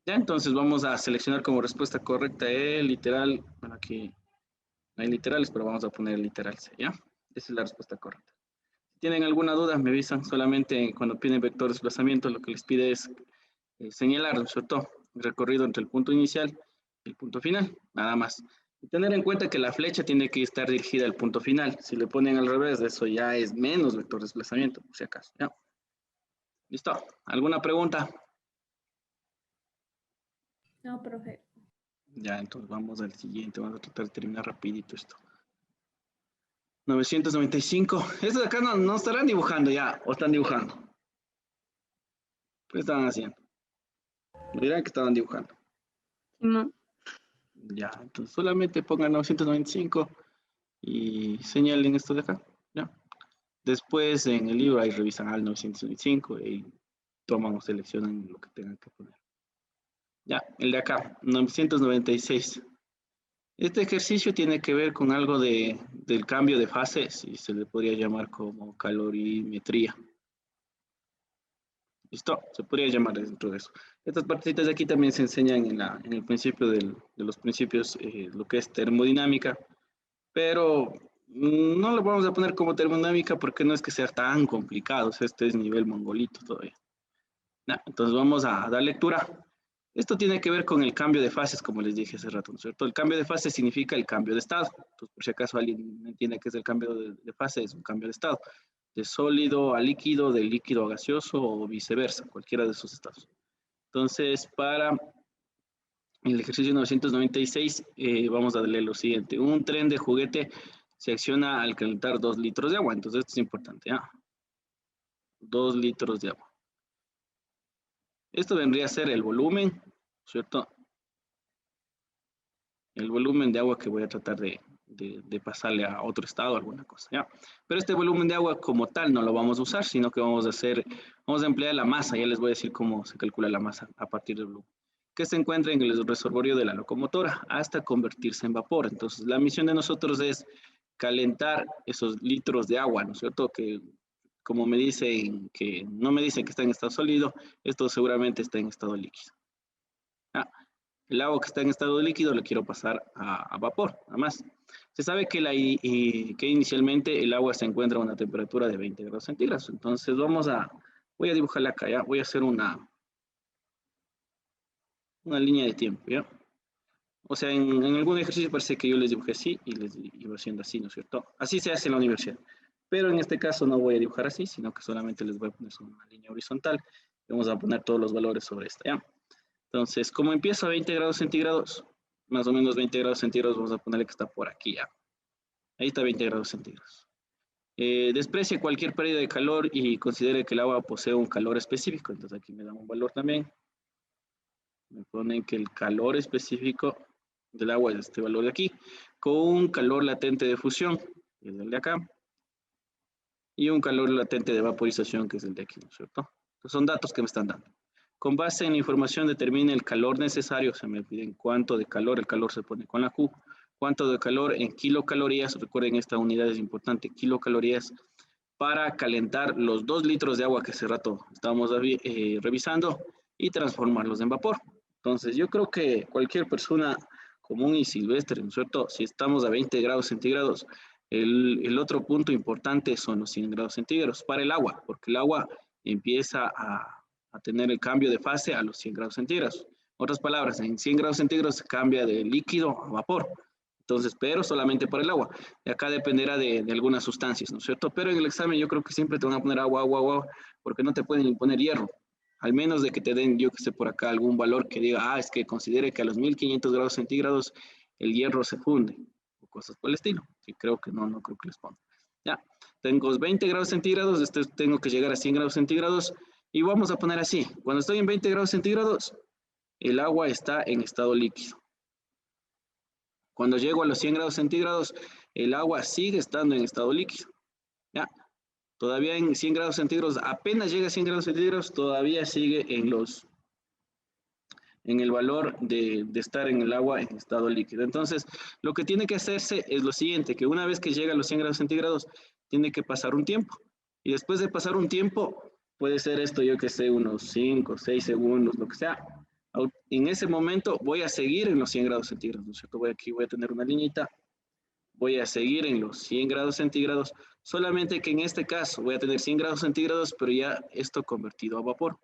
Ya, entonces vamos a seleccionar como respuesta correcta el literal. Bueno, aquí no hay literales, pero vamos a poner el literal C, ¿ya? Esa es la respuesta correcta. Si tienen alguna duda, me avisan. Solamente cuando piden vector de desplazamiento, lo que les pide es señalar, ¿no es cierto?, el recorrido entre el punto inicial y el punto final, nada más. Y tener en cuenta que la flecha tiene que estar dirigida al punto final. Si le ponen al revés, eso ya es menos vector de desplazamiento, por si acaso, ¿ya? ¿Listo? ¿Alguna pregunta? No, profe. Ya, entonces vamos al siguiente. Vamos a tratar de terminar rapidito esto. 995. Estos de acá no estarán dibujando ya, o están dibujando. ¿Qué estaban haciendo? Me dirán que estaban dibujando. No. Ya, entonces solamente pongan 995 y señalen esto de acá. Ya. Después en el libro ahí revisan al 995 y toman o seleccionan lo que tengan que poner. Ya, el de acá, 996. Este ejercicio tiene que ver con algo del cambio de fases y se le podría llamar como calorimetría. ¿Listo? Se podría llamar dentro de eso. Estas partecitas de aquí también se enseñan en el principio de los principios, lo que es termodinámica, pero no lo vamos a poner como termodinámica porque no es que sea tan complicado, este es nivel mongolito todavía. Ya, entonces vamos a dar lectura. Esto tiene que ver con el cambio de fases, como les dije hace rato, ¿no es cierto? El cambio de fase significa el cambio de estado. Entonces, por si acaso alguien no entiende qué es el cambio de fase, es un cambio de estado. De sólido a líquido, de líquido a gaseoso o viceversa, cualquiera de esos estados. Entonces, para el ejercicio 996, vamos a darle lo siguiente. Un tren de juguete se acciona al calentar 2 litros de agua. Entonces, esto es importante, ¿ya? 2 litros de agua. Esto vendría a ser el volumen, ¿cierto? El volumen de agua que voy a tratar de pasarle a otro estado, alguna cosa, ¿ya? Pero este volumen de agua como tal no lo vamos a usar, sino que vamos a emplear la masa, ya les voy a decir cómo se calcula la masa a partir del volumen, que se encuentra en el reservorio de la locomotora hasta convertirse en vapor. Entonces, la misión de nosotros es calentar esos litros de agua, ¿no es cierto? Que como me dicen que no me dicen que está en estado sólido, esto seguramente está en estado líquido. ¿Ya? El agua que está en estado líquido lo quiero pasar a vapor, nada más. Se sabe que inicialmente el agua se encuentra a una temperatura de 20 grados centígrados. Entonces voy a dibujarla acá, ¿ya? Voy a hacer una línea de tiempo, ¿ya? O sea, en algún ejercicio parece que yo les dibujé así y les iba haciendo así, ¿no es cierto? Así se hace en la universidad. Pero en este caso no voy a dibujar así, sino que solamente les voy a poner una línea horizontal. Vamos a poner todos los valores sobre esta, ¿ya? Entonces, como empiezo a 20 grados centígrados, más o menos 20 grados centígrados, vamos a ponerle que está por aquí ya. Ahí está 20 grados centígrados. Desprecie cualquier pérdida de calor y considere que el agua posee un calor específico. Entonces aquí me dan un valor también. Me ponen que el calor específico del agua es este valor de aquí, con un calor latente de fusión, que es el de acá, y un calor latente de vaporización, que es el de aquí, ¿no es cierto? Entonces son datos que me están dando. Con base en la información determine el calor necesario, se me piden cuánto de calor, el calor se pone con la Q, cuánto de calor en kilocalorías, recuerden esta unidad es importante, kilocalorías, para calentar los 2 litros de agua que hace rato estábamos revisando y transformarlos en vapor. Entonces yo creo que cualquier persona común y silvestre, ¿no es cierto? Si estamos a 20 grados centígrados, el otro punto importante son los 100 grados centígrados para el agua, porque el agua empieza a tener el cambio de fase a los 100 grados centígrados. Otras palabras, en 100 grados centígrados se cambia de líquido a vapor. Entonces, pero solamente para el agua. Y acá dependerá de algunas sustancias, ¿no es cierto? Pero en el examen yo creo que siempre te van a poner agua, agua, agua, porque no te pueden imponer hierro. Al menos de que te den, yo que sé, por acá algún valor que diga, es que considere que a los 1500 grados centígrados el hierro se funde, o cosas por el estilo. Y creo que no creo que les ponga. Ya, tengo 20 grados centígrados, tengo que llegar a 100 grados centígrados, y vamos a poner así, cuando estoy en 20 grados centígrados, el agua está en estado líquido. Cuando llego a los 100 grados centígrados, el agua sigue estando en estado líquido. ¿Ya? Todavía en 100 grados centígrados, apenas llega a 100 grados centígrados, todavía sigue en el valor de estar en el agua en estado líquido. Entonces, lo que tiene que hacerse es lo siguiente, que una vez que llega a los 100 grados centígrados, tiene que pasar un tiempo. Y después de pasar un tiempo, puede ser esto, yo que sé, unos 5, 6 segundos, lo que sea, en ese momento voy a seguir en los 100 grados centígrados, ¿no es cierto? Aquí voy a tener una liñita, voy a seguir en los 100 grados centígrados, solamente que en este caso voy a tener 100 grados centígrados, pero ya esto convertido a vapor.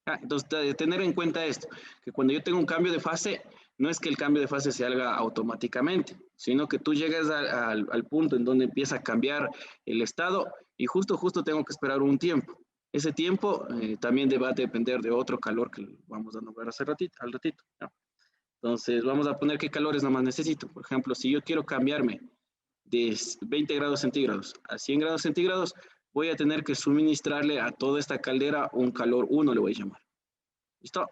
Entonces, de tener en cuenta esto, que cuando yo tengo un cambio de fase, no es que el cambio de fase se haga automáticamente, sino que tú llegas al punto en donde empieza a cambiar el estado y justo tengo que esperar un tiempo. Ese tiempo también va a depender de otro calor que vamos a nombrar al ratito, ¿no? Entonces, vamos a poner qué calores nomás necesito. Por ejemplo, si yo quiero cambiarme de 20 grados centígrados a 100 grados centígrados, voy a tener que suministrarle a toda esta caldera un calor 1, le voy a llamar. ¿Listo?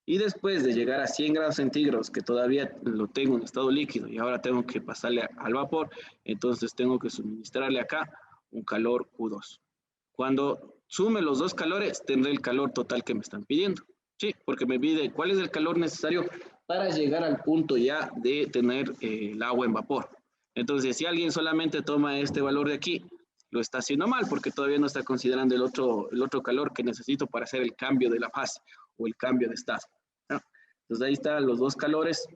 Y después de llegar a 100 grados centígrados, que todavía lo tengo en estado líquido y ahora tengo que pasarle al vapor, entonces tengo que suministrarle acá un calor Q2. Cuando sume los dos calores, tendré el calor total que me están pidiendo. Sí, porque me pide cuál es el calor necesario para llegar al punto ya de tener el agua en vapor. Entonces, si alguien solamente toma este valor de aquí, lo está haciendo mal porque todavía no está considerando el otro calor que necesito para hacer el cambio de la fase o el cambio de estado, ¿no? Entonces, ahí están los dos calores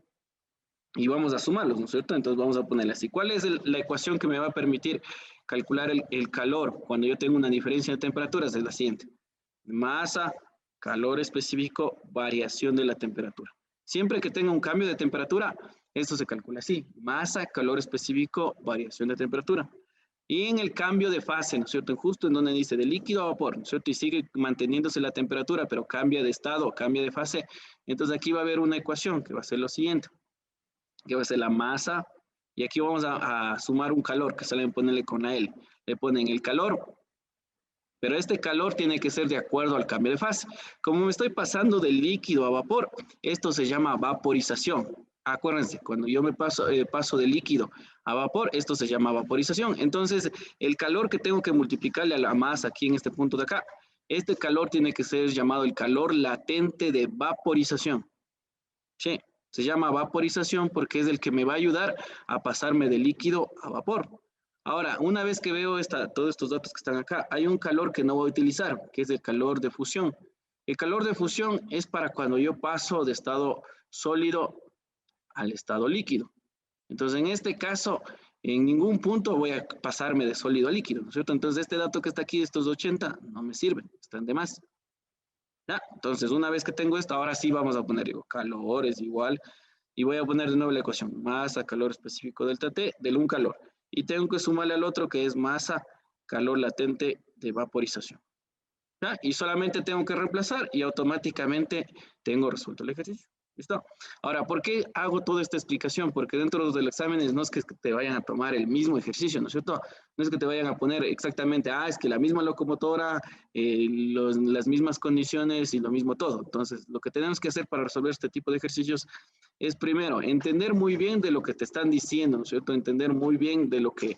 y vamos a sumarlos, ¿no es cierto? Entonces, vamos a ponerle así. ¿Cuál es la ecuación que me va a permitir calcular el calor cuando yo tengo una diferencia de temperaturas? Es la siguiente. Masa, calor específico, variación de la temperatura. Siempre que tenga un cambio de temperatura, esto se calcula así. Masa, calor específico, variación de temperatura. Y en el cambio de fase, ¿no es cierto? Justo en donde dice de líquido a vapor, ¿no es cierto? Y sigue manteniéndose la temperatura, pero cambia de estado, cambia de fase. Entonces aquí va a haber una ecuación que va a ser lo siguiente, que va a ser la masa, y aquí vamos a sumar un calor, que salen ponerle con la L. Le ponen el calor, pero este calor tiene que ser de acuerdo al cambio de fase. Como me estoy pasando de líquido a vapor, esto se llama vaporización. Acuérdense, cuando yo me paso de líquido a vapor, esto se llama vaporización. Entonces, el calor que tengo que multiplicarle a la masa aquí en este punto de acá, este calor tiene que ser llamado el calor latente de vaporización. Sí, se llama vaporización porque es el que me va a ayudar a pasarme de líquido a vapor. Ahora, una vez que veo todos estos datos que están acá, hay un calor que no voy a utilizar, que es el calor de fusión. El calor de fusión es para cuando yo paso de estado sólido al estado líquido. Entonces, en este caso, en ningún punto voy a pasarme de sólido a líquido, ¿no es cierto? Entonces, este dato que está aquí, estos 80, no me sirven, están de más. ¿Ya? Entonces, una vez que tengo esto, ahora sí vamos a poner, digo, calor es igual, y voy a poner de nuevo la ecuación, masa, calor específico delta T, del un calor. Y tengo que sumarle al otro que es masa, calor latente de vaporización. ¿Ya? Y solamente tengo que reemplazar y automáticamente tengo resuelto el ejercicio. ¿Listo? Ahora, ¿por qué hago toda esta explicación? Porque dentro del examen no es que te vayan a tomar el mismo ejercicio, ¿no es cierto? No es que te vayan a poner exactamente, es que la misma locomotora, las mismas condiciones y lo mismo todo. Entonces, lo que tenemos que hacer para resolver este tipo de ejercicios es primero entender muy bien de lo que te están diciendo, ¿no es cierto? Entender muy bien de lo que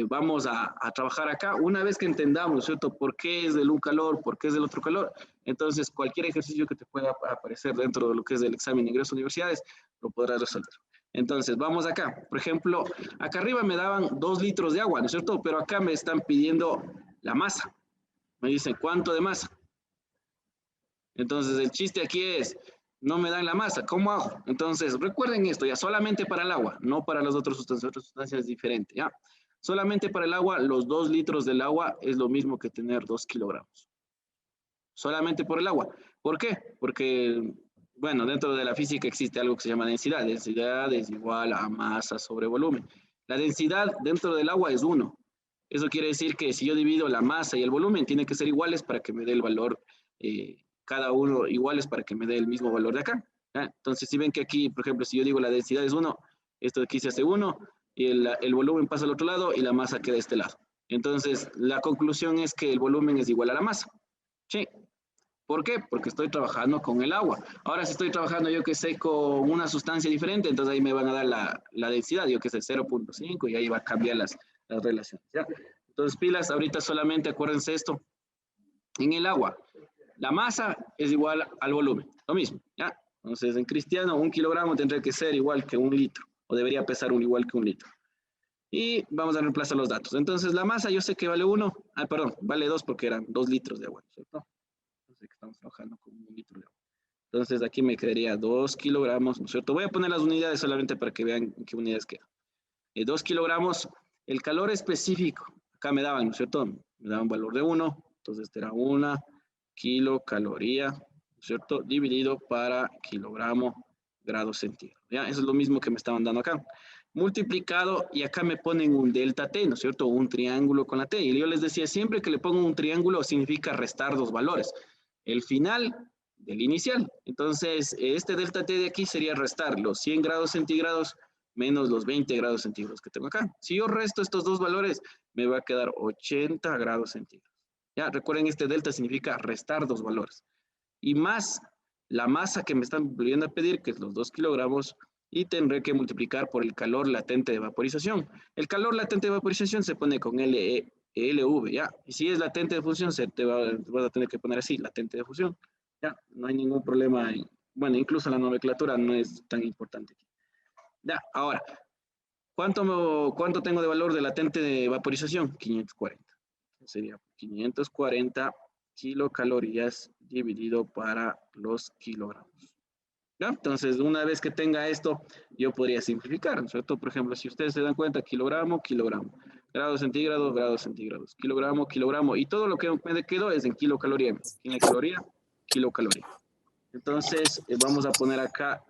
vamos a trabajar acá. Una vez que entendamos, ¿no es cierto?, por qué es del un calor, por qué es del otro calor, entonces cualquier ejercicio que te pueda aparecer dentro de lo que es el examen de ingreso a universidades, lo podrás resolver. Entonces, vamos acá. Por ejemplo, acá arriba me daban 2 litros de agua, ¿no es cierto? Pero acá me están pidiendo la masa. Me dicen, ¿cuánto de masa? Entonces, el chiste aquí es, no me dan la masa, ¿cómo hago? Entonces, recuerden esto, ya solamente para el agua, no para las otras sustancias diferentes, ¿ya? Solamente para el agua, los 2 litros del agua es lo mismo que tener 2 kilogramos. Solamente por el agua. ¿Por qué? Porque, bueno, dentro de la física existe algo que se llama densidad. Densidad es igual a masa sobre volumen. La densidad dentro del agua es 1. Eso quiere decir que si yo divido la masa y el volumen, tienen que ser iguales para que me dé el valor, cada uno iguales para que me dé el mismo valor de acá. ¿Ya? Entonces, si ven que aquí, por ejemplo, si yo digo la densidad es 1, esto de aquí se hace 1, y el volumen pasa al otro lado y la masa queda de este lado. Entonces, la conclusión es que el volumen es igual a la masa. Sí. ¿Por qué? Porque estoy trabajando con el agua. Ahora, si estoy trabajando, yo que sé, con una sustancia diferente, entonces ahí me van a dar la densidad, yo que sé, 0.5, y ahí va a cambiar las relaciones. ¿Ya? Entonces, pilas, ahorita solamente acuérdense esto. En el agua, la masa es igual al volumen, lo mismo. ¿Ya? Entonces, en cristiano, 1 kilogramo tendría que ser igual que 1 litro, o debería pesar igual que 1 litro. Y vamos a reemplazar los datos. Entonces, la masa yo sé que vale 1, perdón, vale 2 porque eran 2 litros de agua, ¿cierto? Que estamos trabajando con 1 litro de agua. Entonces aquí me quedaría 2 kilogramos, ¿no es cierto? Voy a poner las unidades solamente para que vean qué unidades quedan. 2 kilogramos, el calor específico, acá me daban, ¿no es cierto? Me daban un valor de 1, entonces este era 1 kilocaloría, ¿no es cierto? Dividido para kilogramo grado centígrado, ¿ya? Eso es lo mismo que me estaban dando acá. Multiplicado, y acá me ponen un delta T, ¿no es cierto? Un triángulo con la T. Y yo les decía, siempre que le pongo un triángulo significa restar dos valores. El final del inicial. Entonces, este delta T de aquí sería restar los 100 grados centígrados menos los 20 grados centígrados que tengo acá. Si yo resto estos dos valores, me va a quedar 80 grados centígrados. Ya, recuerden, este delta significa restar dos valores. Y más la masa que me están volviendo a pedir, que es los 2 kilogramos, y tendré que multiplicar por el calor latente de vaporización. El calor latente de vaporización se pone con LV, ¿ya? Y si es latente de fusión, vas a tener que poner así, latente de fusión. Ya, no hay ningún problema. Bueno, incluso la nomenclatura no es tan importante. Ya, ahora, ¿cuánto tengo de valor de latente de vaporización? 540. Sería 540 kilocalorías dividido para los kilogramos. ¿Ya? Entonces, una vez que tenga esto, yo podría simplificar, ¿no es cierto? Por ejemplo, si ustedes se dan cuenta, kilogramo, kilogramo, grados centígrados, kilogramo, kilogramo, y todo lo que me quedó es en kilocaloría. Kilocaloría, kilocaloría. Entonces, vamos a poner acá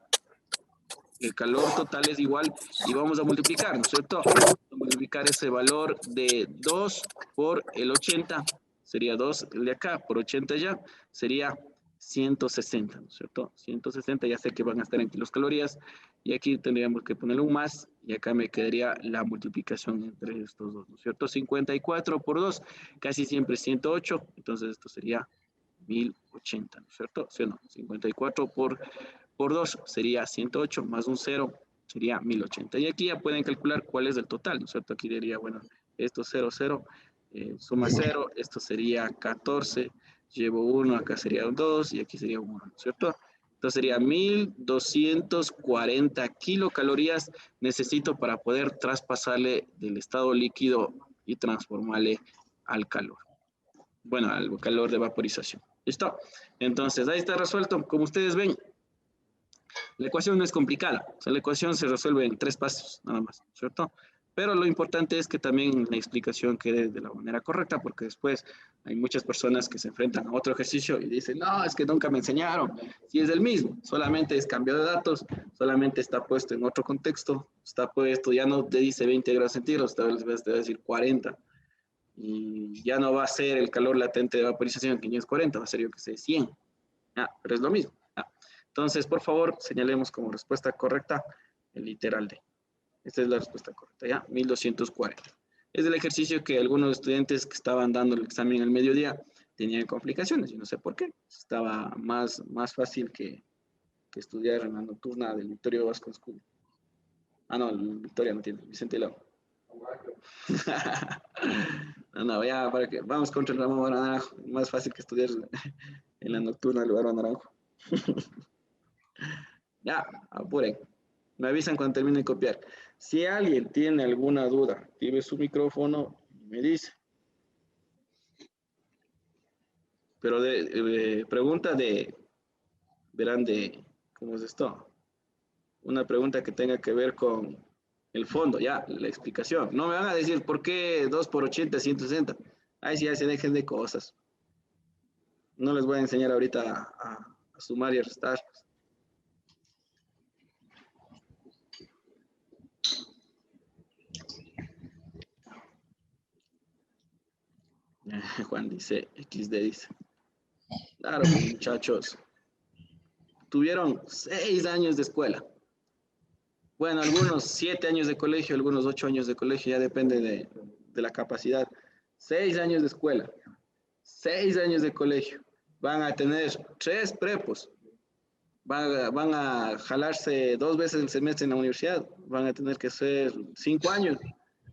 el calor total es igual y vamos a multiplicar, ¿no es cierto? Vamos a multiplicar ese valor de 2 por el 80, sería 2 de acá por 80 ya, sería 160, ¿no es cierto? 160, ya sé que van a estar en kilocalorías, y aquí tendríamos que ponerle un más, y acá me quedaría la multiplicación entre estos dos, ¿no es cierto? 54 por 2, casi siempre 108, entonces esto sería 1080, ¿no es cierto? ¿Sí o no? 54 por 2 sería 108, más un 0 sería 1080. Y aquí ya pueden calcular cuál es el total, ¿no es cierto? Aquí diría, bueno, esto 0, 0, suma 0, esto sería 14, llevo 1, acá sería 2 y aquí sería 1, ¿no es cierto? Entonces sería 1240 kilocalorías necesito para poder traspasarle del estado líquido y transformarle al calor. Bueno, al calor de vaporización. ¿Listo? Entonces, ahí está resuelto. Como ustedes ven, la ecuación no es complicada. O sea, la ecuación se resuelve en 3 pasos, nada más, ¿cierto? Pero lo importante es que también la explicación quede de la manera correcta, porque después hay muchas personas que se enfrentan a otro ejercicio y dicen, no, es que nunca me enseñaron. Si es el mismo, solamente es cambio de datos, solamente está puesto en otro contexto, está puesto, ya no te dice 20 grados centígrados, te va a decir 40. Y ya no va a ser el calor latente de vaporización 540, va a ser yo que sé 100. Pero es lo mismo. Entonces, por favor, señalemos como respuesta correcta el literal D. Esta es la respuesta correcta, ¿ya? 1240. Es el ejercicio que algunos estudiantes que estaban dando el examen al mediodía tenían complicaciones, y no sé por qué. Estaba más fácil que estudiar en la nocturna del Victorio Vasco School. No, Victoria no tiene, Vicente Lau. No, ya, para que vamos contra el Ramón Naranjo. Más fácil que estudiar en la nocturna del lugar Naranjo. Ya, apuren. Me avisan cuando termine de copiar. Si alguien tiene alguna duda, active su micrófono y me dice. Pero pregunta verán ¿cómo es esto? Una pregunta que tenga que ver con el fondo, ya, la explicación. No me van a decir por qué 2 por 80, 160. Ahí sí, ya se dejen de cosas. No les voy a enseñar ahorita a sumar y a restar. Juan dice, XD dice. Claro, muchachos. Tuvieron 6 años de escuela. Bueno, algunos 7 años de colegio, algunos 8 años de colegio, ya depende de la capacidad. 6 años de escuela, 6 años de colegio. Van a tener 3 prepos. Van a jalarse 2 veces el semestre en la universidad. Van a tener que hacer 5 años.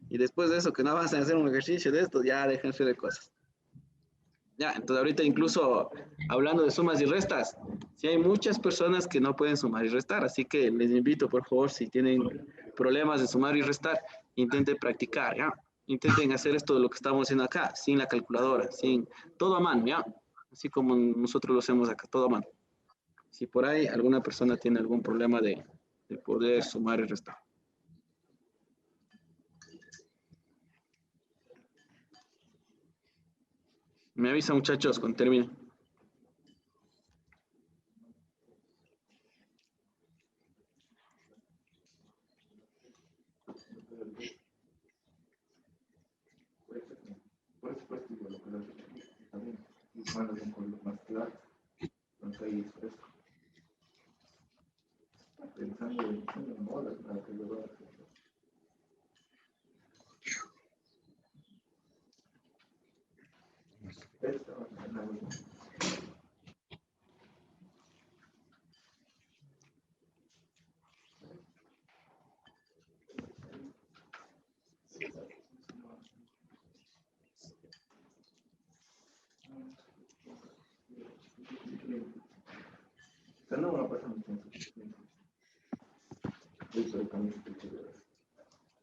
Y después de eso, que no avancen a hacer un ejercicio de estos, ya déjense de cosas. Ya, entonces ahorita incluso hablando de sumas y restas, sí hay muchas personas que no pueden sumar y restar, así que les invito, por favor, si tienen problemas de sumar y restar, intenten practicar, ¿ya? Intenten hacer esto de lo que estamos haciendo acá, sin la calculadora, sin todo a mano, ¿ya? Así como nosotros lo hacemos acá, todo a mano. Si por ahí alguna persona tiene algún problema de poder sumar y restar. Me avisa, muchachos, cuando termine.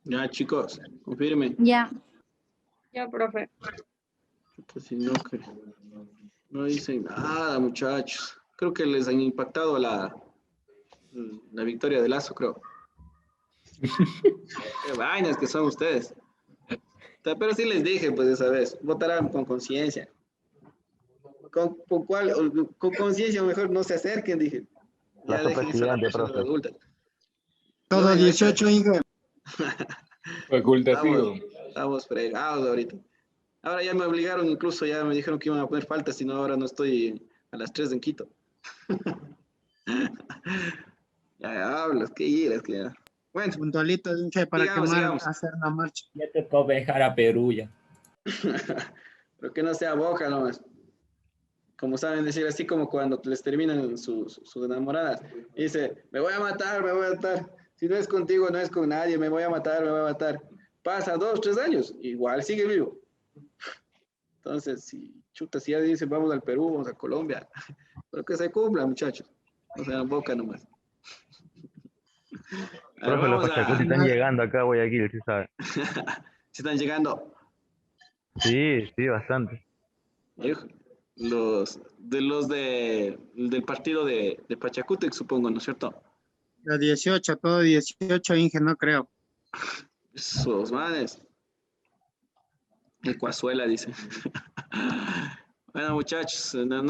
Ya, chicos, confirmen. Ya. Ya, profe. Si no, no dicen nada, muchachos. Creo que les han impactado la victoria de Lazo, creo. Qué vainas que son ustedes. Pero sí les dije, pues, esa vez, votarán con conciencia. Con conciencia mejor no se acerquen, dije. Ya Plazo dejen esa presidente, presión de profe. adulta. Todo No, 18, Inge. Facultativo. Estamos fregados ahorita. Ahora ya me obligaron, incluso ya me dijeron que iban a poner faltas, si no ahora no estoy a las 3 en Quito. Ya hablas, que iras, que ya. Bueno, Puntualito, Inge, para sigamos, quemar, sigamos. hacer una marcha. Ya te tocó dejar a Perú ya. Pero que no sea boca nomás. Como saben decir, así como cuando les terminan sus enamoradas. Dice, me voy a matar, me voy a matar. Si no es contigo, no es con nadie, me voy a matar, me voy a matar. Pasa 2, 3 años, igual sigue vivo. Entonces, si chuta, si ya dicen, vamos al Perú, vamos a Colombia. Pero que se cumpla, muchachos. No sean boca nomás. A ver, Profe, los vamos Pachacuti están llegando acá a Guayaquil, ¿sí sabe? Si están llegando. Sí, sí, bastante. Híjole. Del partido de Pachacútec, supongo, ¿no es cierto? Los 18, todo 18, Inge, no creo. Esos manes. Ecuazuela, dice. Bueno, muchachos, no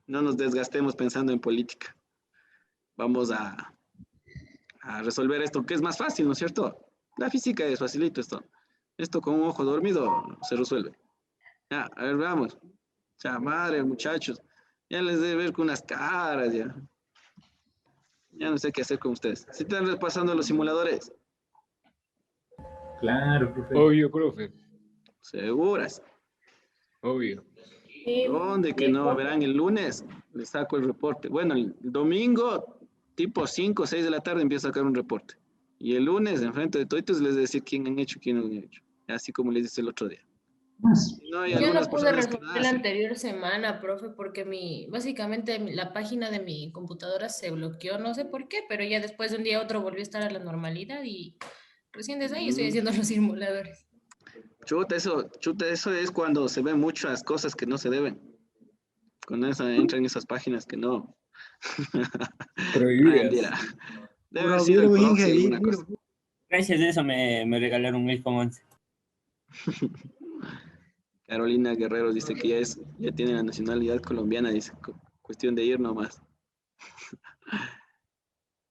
nos desgastemos pensando en política. Vamos a resolver esto, que es más fácil, ¿no es cierto? La física es facilito esto. Esto con un ojo dormido se resuelve. Ya, a ver, vamos. Ya, madre, muchachos. Ya les debe ver con unas caras, ya. Ya no sé qué hacer con ustedes. ¿Sí están repasando los simuladores? Claro, profe. Obvio, profe. Seguras. Obvio. Sí, ¿Dónde que sí, no? profe. Verán, el lunes les saco el reporte. Bueno, el domingo, tipo 5 o 6 de la tarde, empiezo a sacar un reporte. Y el lunes, enfrente de toditos, les voy a decir quién han hecho y quién no han hecho. Así como les dije el otro día. No, hay Yo algunas no pude personas que no resolver la hacen. anterior semana, profe, porque básicamente la página de mi computadora se bloqueó, no sé por qué, pero ya después de un día a otro volvió a estar a la normalidad y recién desde ahí estoy haciendo los simuladores. Chuta, eso es cuando se ven muchas cosas que no se deben. Cuando entran en esas páginas que no. Prohibidas. Mentira. Debe haber Puro sido el virus, proxy Inge, alguna virus. cosa. Gracias a eso me regalaron un iPhone 11. Carolina Guerrero dice que ya tiene la nacionalidad colombiana, dice, cuestión de ir nomás.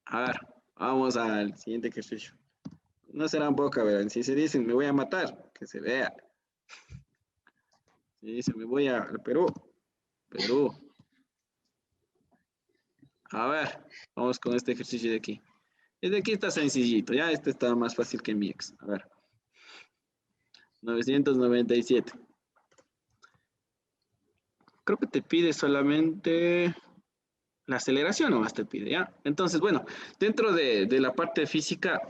A ver, vamos al siguiente ejercicio. No serán poca, ¿verdad? Si se dicen, me voy a matar, que se vea. Si dicen, me voy al Perú, Perú. A ver, vamos con este ejercicio de aquí. Este de aquí está sencillito, ya este está más fácil que mi ex. A ver. 997. Creo que te pide solamente la aceleración, nomás te pide, ¿ya? Entonces, bueno, dentro de la parte física,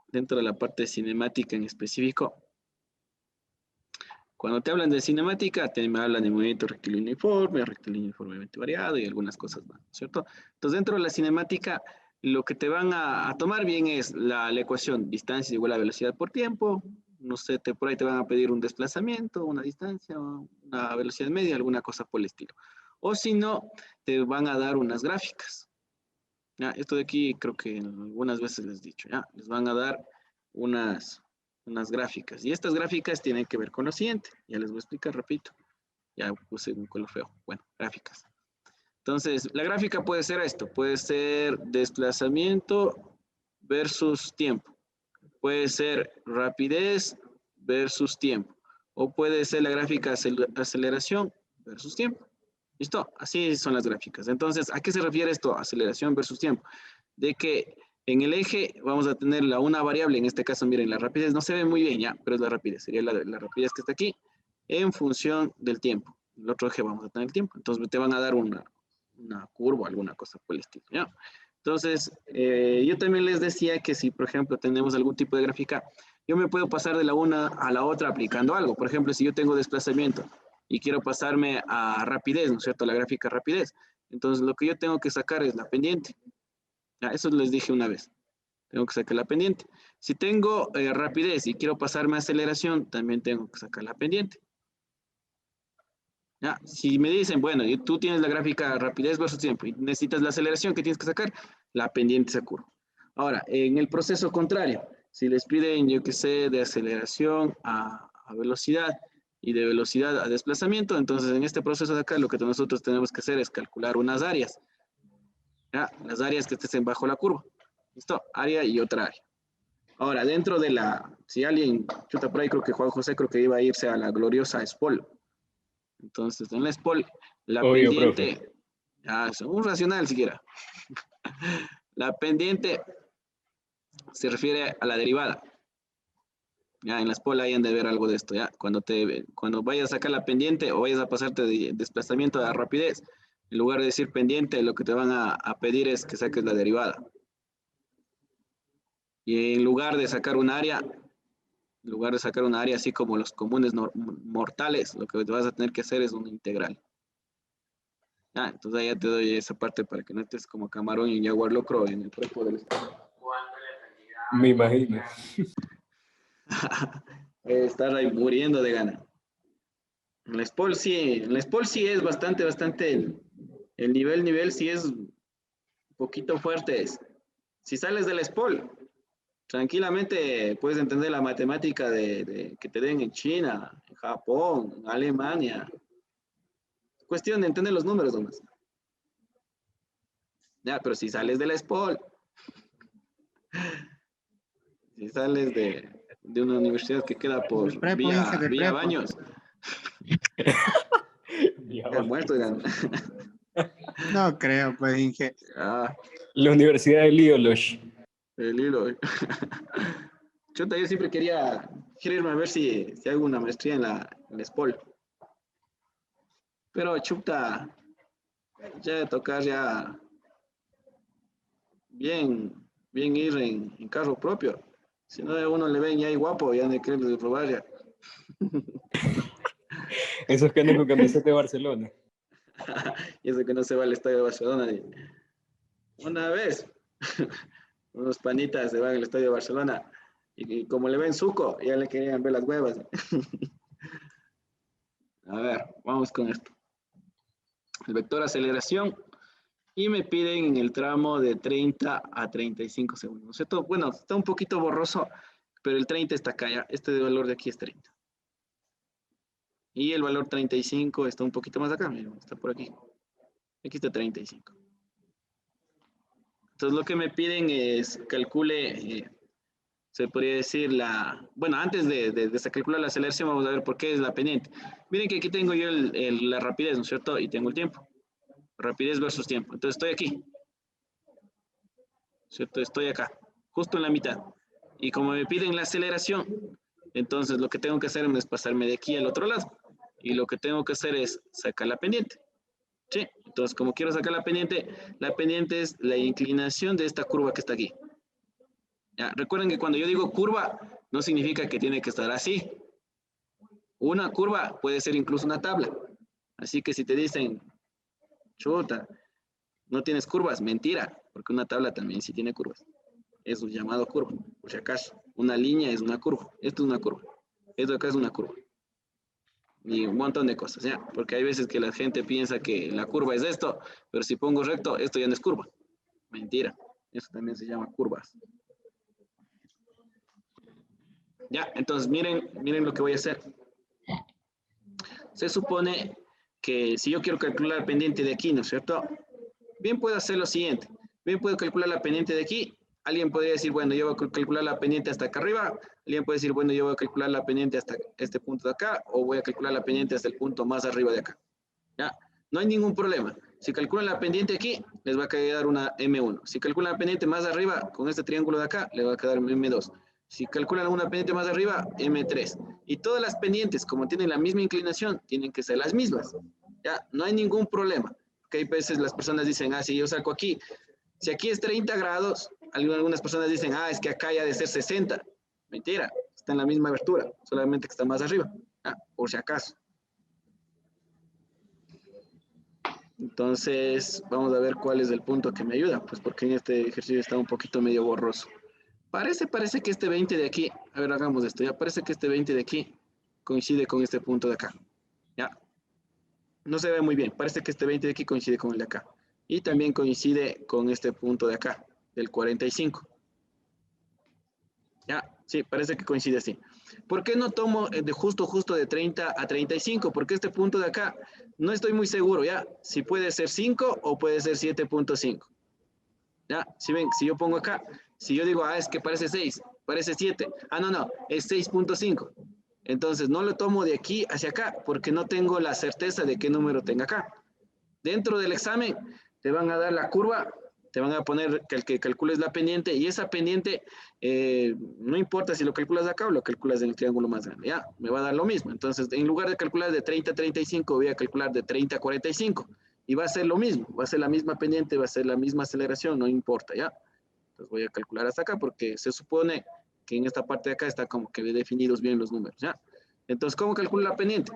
dentro de la parte cinemática en específico, cuando te hablan de cinemática, me hablan de movimiento rectilíneo uniformemente variado y algunas cosas más, ¿cierto? Entonces, dentro de la cinemática, lo que te van a tomar bien es la ecuación distancia igual a velocidad por tiempo. No sé, por ahí te van a pedir un desplazamiento, una distancia, una velocidad media, alguna cosa por el estilo. O si no, te van a dar unas gráficas. ¿Ya? Esto de aquí creo que algunas veces les he dicho, ¿ya? Les van a dar unas gráficas. Y estas gráficas tienen que ver con lo siguiente. Ya les voy a explicar, repito. Ya puse un color feo. Bueno, gráficas. Entonces, la gráfica puede ser esto. Puede ser desplazamiento versus tiempo. Puede ser rapidez versus tiempo. O puede ser la gráfica aceleración versus tiempo. ¿Listo? Así son las gráficas. Entonces, ¿a qué se refiere esto? Aceleración versus tiempo. De que en el eje vamos a tener una variable, en este caso, miren, la rapidez no se ve muy bien ya, pero es la rapidez. Sería la rapidez que está aquí en función del tiempo. En el otro eje vamos a tener el tiempo. Entonces, te van a dar una curva, alguna cosa por el estilo, ¿ya? Entonces, yo también les decía que si, por ejemplo, tenemos algún tipo de gráfica, yo me puedo pasar de la una a la otra aplicando algo. Por ejemplo, si yo tengo desplazamiento y quiero pasarme a rapidez, ¿no es cierto? La gráfica rapidez. Entonces, lo que yo tengo que sacar es la pendiente. Ya, eso les dije una vez. Tengo que sacar la pendiente. Si tengo rapidez y quiero pasarme a aceleración, también tengo que sacar la pendiente. ¿Ya? Si me dicen, bueno, tú tienes la gráfica rapidez versus tiempo y necesitas la aceleración que tienes que sacar, la pendiente se curva. Ahora, en el proceso contrario, si les piden, yo que sé, de aceleración a velocidad y de velocidad a desplazamiento, entonces en este proceso de acá lo que nosotros tenemos que hacer es calcular unas áreas. ¿Ya? Las áreas que estén bajo la curva. ¿Listo? Área y otra área. Ahora, dentro de si alguien, chuta por ahí, creo que Juan José creo que iba a irse a la gloriosa SPOL. Entonces, en la SPOL, la Obvio, pendiente, profe. ya, un racional siquiera. La pendiente se refiere a la derivada. Ya, en la SPOL hay han de ver algo de esto, ya. Cuando vayas a sacar la pendiente o vayas a pasarte de desplazamiento a rapidez, en lugar de decir pendiente, lo que te van a pedir es que saques la derivada. Y en lugar de sacar un área, así como los comunes mortales, lo que te vas a tener que hacer es una integral. Entonces ahí ya te doy esa parte para que no estés como camarón y jaguar locro en el cuerpo del estado. Me imagino. Estar ahí muriendo de gana. En la SPOL sí es bastante, el nivel sí es un poquito fuerte. Si sales de la SPOL, tranquilamente puedes entender la matemática que te den en China, en Japón, en Alemania. Cuestión de entender los números nomás. Ya, pero si sales de la SPOL, si sales de una universidad que queda por De prepo, Inge, de vía prepo. Baños, Ya ya va. muerto, ya. No creo, pues, Inge. Ah, La Universidad de Liolosh. el hilo. Chuta, yo siempre quiero irme a ver si hago una maestría en la SPOL. Pero chuta, ya de tocar ya bien ir en carro propio. Si no, a uno le ven ya ahí guapo, ya de querer robar ya. Esos que andan con camiseta de Barcelona. Y eso que no se va al estadio de Barcelona. Una vez, unos panitas se van al estadio de Barcelona y como le ven suco, ya le querían ver las huevas. A ver, vamos con esto. El vector aceleración y me piden en el tramo de 30 a 35 segundos, ¿no es cierto? Bueno, está un poquito borroso, pero el 30 está acá ya. Este valor de aquí es 30. Y el valor 35 está un poquito más acá, miren, está por aquí. Aquí está 35. Entonces lo que me piden es calcule, se podría decir bueno, antes de calcular la aceleración vamos a ver por qué es la pendiente. Miren que aquí tengo yo la rapidez, ¿no es cierto? Y tengo el tiempo. Rapidez versus tiempo. Entonces estoy aquí. ¿Cierto? Estoy acá, justo en la mitad. Y como me piden la aceleración, entonces lo que tengo que hacer es pasarme de aquí al otro lado. Y lo que tengo que hacer es sacar la pendiente. ¿Sí? Entonces, como quiero sacar la pendiente es la inclinación de esta curva que está aquí. ¿Ya? Recuerden que cuando yo digo curva, no significa que tiene que estar así. Una curva puede ser incluso una tabla. Así que si te dicen, chuta, no tienes curvas, mentira, porque una tabla también sí tiene curvas. Es un llamado curva, por si acaso. Una línea es una curva. Esto es una curva. Esto acá es una curva. y un montón de cosas, ¿ya? Porque hay veces que la gente piensa que la curva es esto, pero si pongo recto, esto ya no es curva. Mentira, eso también se llama curvas. Ya, entonces miren lo que voy a hacer. Se supone que si yo quiero calcular la pendiente de aquí, ¿no es cierto? Bien puedo hacer lo siguiente. Bien puedo calcular la pendiente de aquí. Alguien podría decir, bueno, yo voy a calcular la pendiente hasta acá arriba. Alguien puede decir, bueno, yo voy a calcular la pendiente hasta este punto de acá, o voy a calcular la pendiente hasta el punto más arriba de acá. ¿Ya? No hay ningún problema. Si calculan la pendiente aquí, les va a quedar una M1. Si calculan la pendiente más arriba, con este triángulo de acá, le va a quedar M2. Si calculan una pendiente más arriba, M3. Y todas las pendientes, como tienen la misma inclinación, tienen que ser las mismas. ¿Ya? No hay ningún problema. Porque hay veces las personas dicen, si yo saco aquí, si aquí es 30 grados, algunas personas dicen, es que acá ya ha de ser 60. Mentira, está en la misma abertura, solamente que está más arriba, por si acaso. Entonces, vamos a ver cuál es el punto que me ayuda, pues porque en este ejercicio está un poquito medio borroso. Parece que este 20 de aquí, a ver, hagamos esto, ya parece que este 20 de aquí coincide con este punto de acá, ya. No se ve muy bien, parece que este 20 de aquí coincide con el de acá. Y también coincide con este punto de acá, del 45. Ya, sí, parece que coincide así. ¿Por qué no tomo de justo de 30 a 35? Porque este punto de acá, no estoy muy seguro, ¿ya? Si puede ser 5 o puede ser 7.5. ¿Ya? Si ven, si yo pongo acá, si yo digo, es que parece 6, parece 7. No, es 6.5. Entonces, no lo tomo de aquí hacia acá, porque no tengo la certeza de qué número tenga acá. Dentro del examen, te van a dar la curva, te van a poner que calcules la pendiente, y esa pendiente, no importa si lo calculas de acá o lo calculas en el triángulo más grande, ya, me va a dar lo mismo. Entonces, en lugar de calcular de 30 a 35, voy a calcular de 30 a 45, y va a ser lo mismo, va a ser la misma pendiente, va a ser la misma aceleración, no importa, ya. Entonces voy a calcular hasta acá, porque se supone que en esta parte de acá está como que definidos bien los números, ya. Entonces, ¿cómo calculo la pendiente?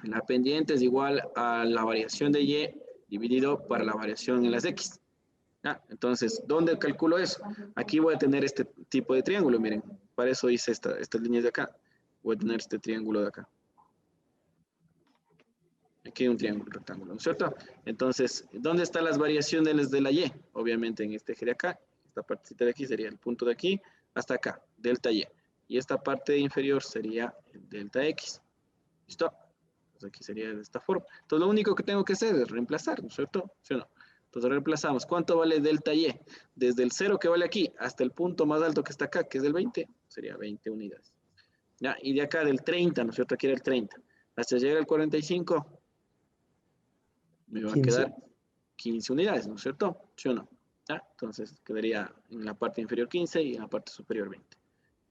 La pendiente es igual a la variación de Y dividido por la variación en las X. ¿Ya? Entonces, ¿dónde calculo eso? Aquí voy a tener este tipo de triángulo, miren. Para eso hice estas líneas de acá. Voy a tener este triángulo de acá. Aquí hay un triángulo rectángulo, ¿no es cierto? Entonces, ¿dónde están las variaciones de la Y? Obviamente en este eje de acá. Esta partecita de aquí sería el punto de aquí hasta acá, delta Y. Y esta parte inferior sería el delta X. ¿Listo? Entonces aquí sería de esta forma. Entonces lo único que tengo que hacer es reemplazar, ¿no es cierto? ¿Sí o no? Entonces reemplazamos. ¿Cuánto vale delta Y? Desde el 0 que vale aquí hasta el punto más alto que está acá, que es el 20, sería 20 unidades. ¿Ya? Y de acá del 30, ¿no es cierto? Aquí era el 30. Hasta llegar al 45, me va a quedar 15 unidades, ¿no es cierto? ¿Sí o no? ¿Ya? Entonces quedaría en la parte inferior 15 y en la parte superior 20.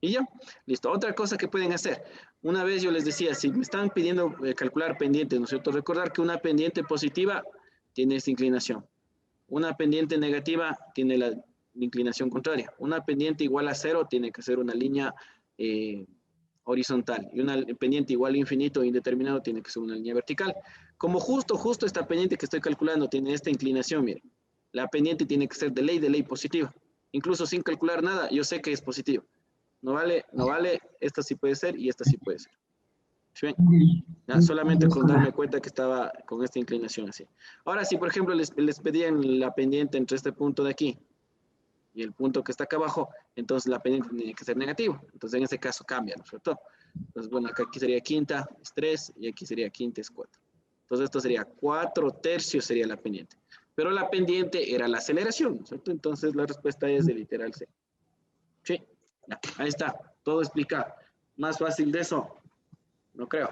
Y ya, listo. Otra cosa que pueden hacer. Una vez yo les decía, si me están pidiendo calcular pendientes, ¿no es cierto? Recordar que una pendiente positiva tiene esta inclinación. Una pendiente negativa tiene la inclinación contraria. Una pendiente igual a 0 tiene que ser una línea horizontal. Y una pendiente igual a infinito o indeterminado tiene que ser una línea vertical. Como justo esta pendiente que estoy calculando tiene esta inclinación, miren. La pendiente tiene que ser de ley positiva. Incluso sin calcular nada, yo sé que es positivo. No vale, esta sí puede ser y esta sí puede ser. ¿Sí ven? Ya, solamente con darme cuenta que estaba con esta inclinación así. Ahora, si por ejemplo les pedían la pendiente entre este punto de aquí y el punto que está acá abajo, entonces la pendiente tiene que ser negativo. Entonces en ese caso cambia, ¿no es cierto? Entonces, bueno, aquí sería quinta, es 3, y aquí sería quinta, es 4. Entonces esto sería 4/3 sería la pendiente. Pero la pendiente era la aceleración, ¿no es cierto? Entonces la respuesta es de literal C. Sí. Ya, ahí está, todo explicado. Más fácil de eso, no creo.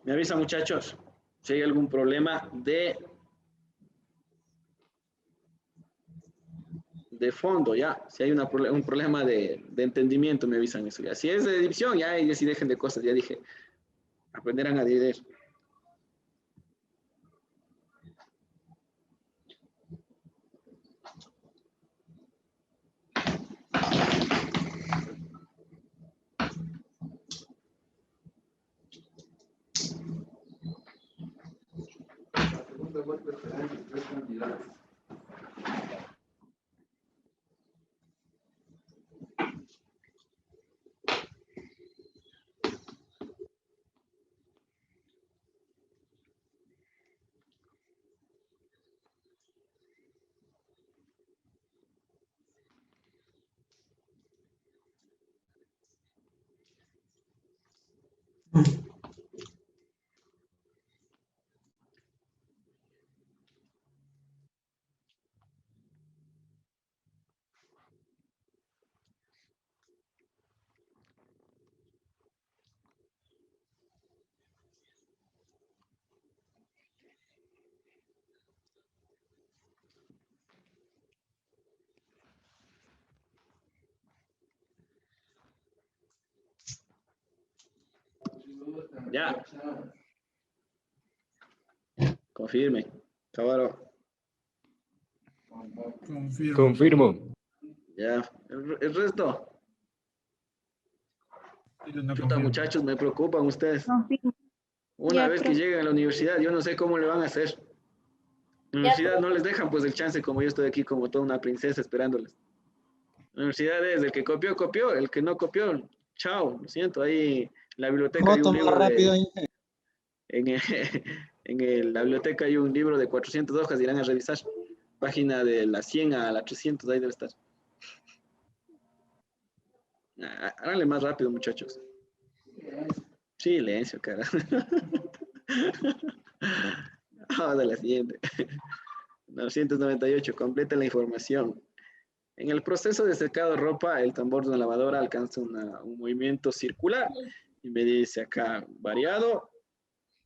Me avisa, muchachos, si hay algún problema de fondo, ya. Si hay un problema de entendimiento, me avisan eso. Ya. Si es de división, ya sí dejen de cosas, ya dije. Aprenderán a dividir. La segunda vuelta será entre 3 candidatos. Ya. Confirme. Cabaro. Confirmo. Confirmo. Ya. El resto. Dile no Chuta, confirmo. muchachos, me preocupan ustedes. Confirmo. Una Ya, vez que profe. lleguen a la universidad, yo no sé cómo le van a hacer. La universidad no les dejan pues el chance, como yo estoy aquí como toda una princesa esperándoles. La universidad es el que copió, copió, el que no copió, chao, lo siento, ahí en la biblioteca hay un Foto más libro rápido, de, Inge. la biblioteca hay un libro de 400 hojas, irán a revisar, página de la 100 a la 300, ahí debe estar. Háganle más rápido, muchachos. Silencio, cara. Vamos a la siguiente. 998, completa la información. En el proceso de secado de ropa, el tambor de una lavadora alcanza un movimiento circular. Y me dice acá, variado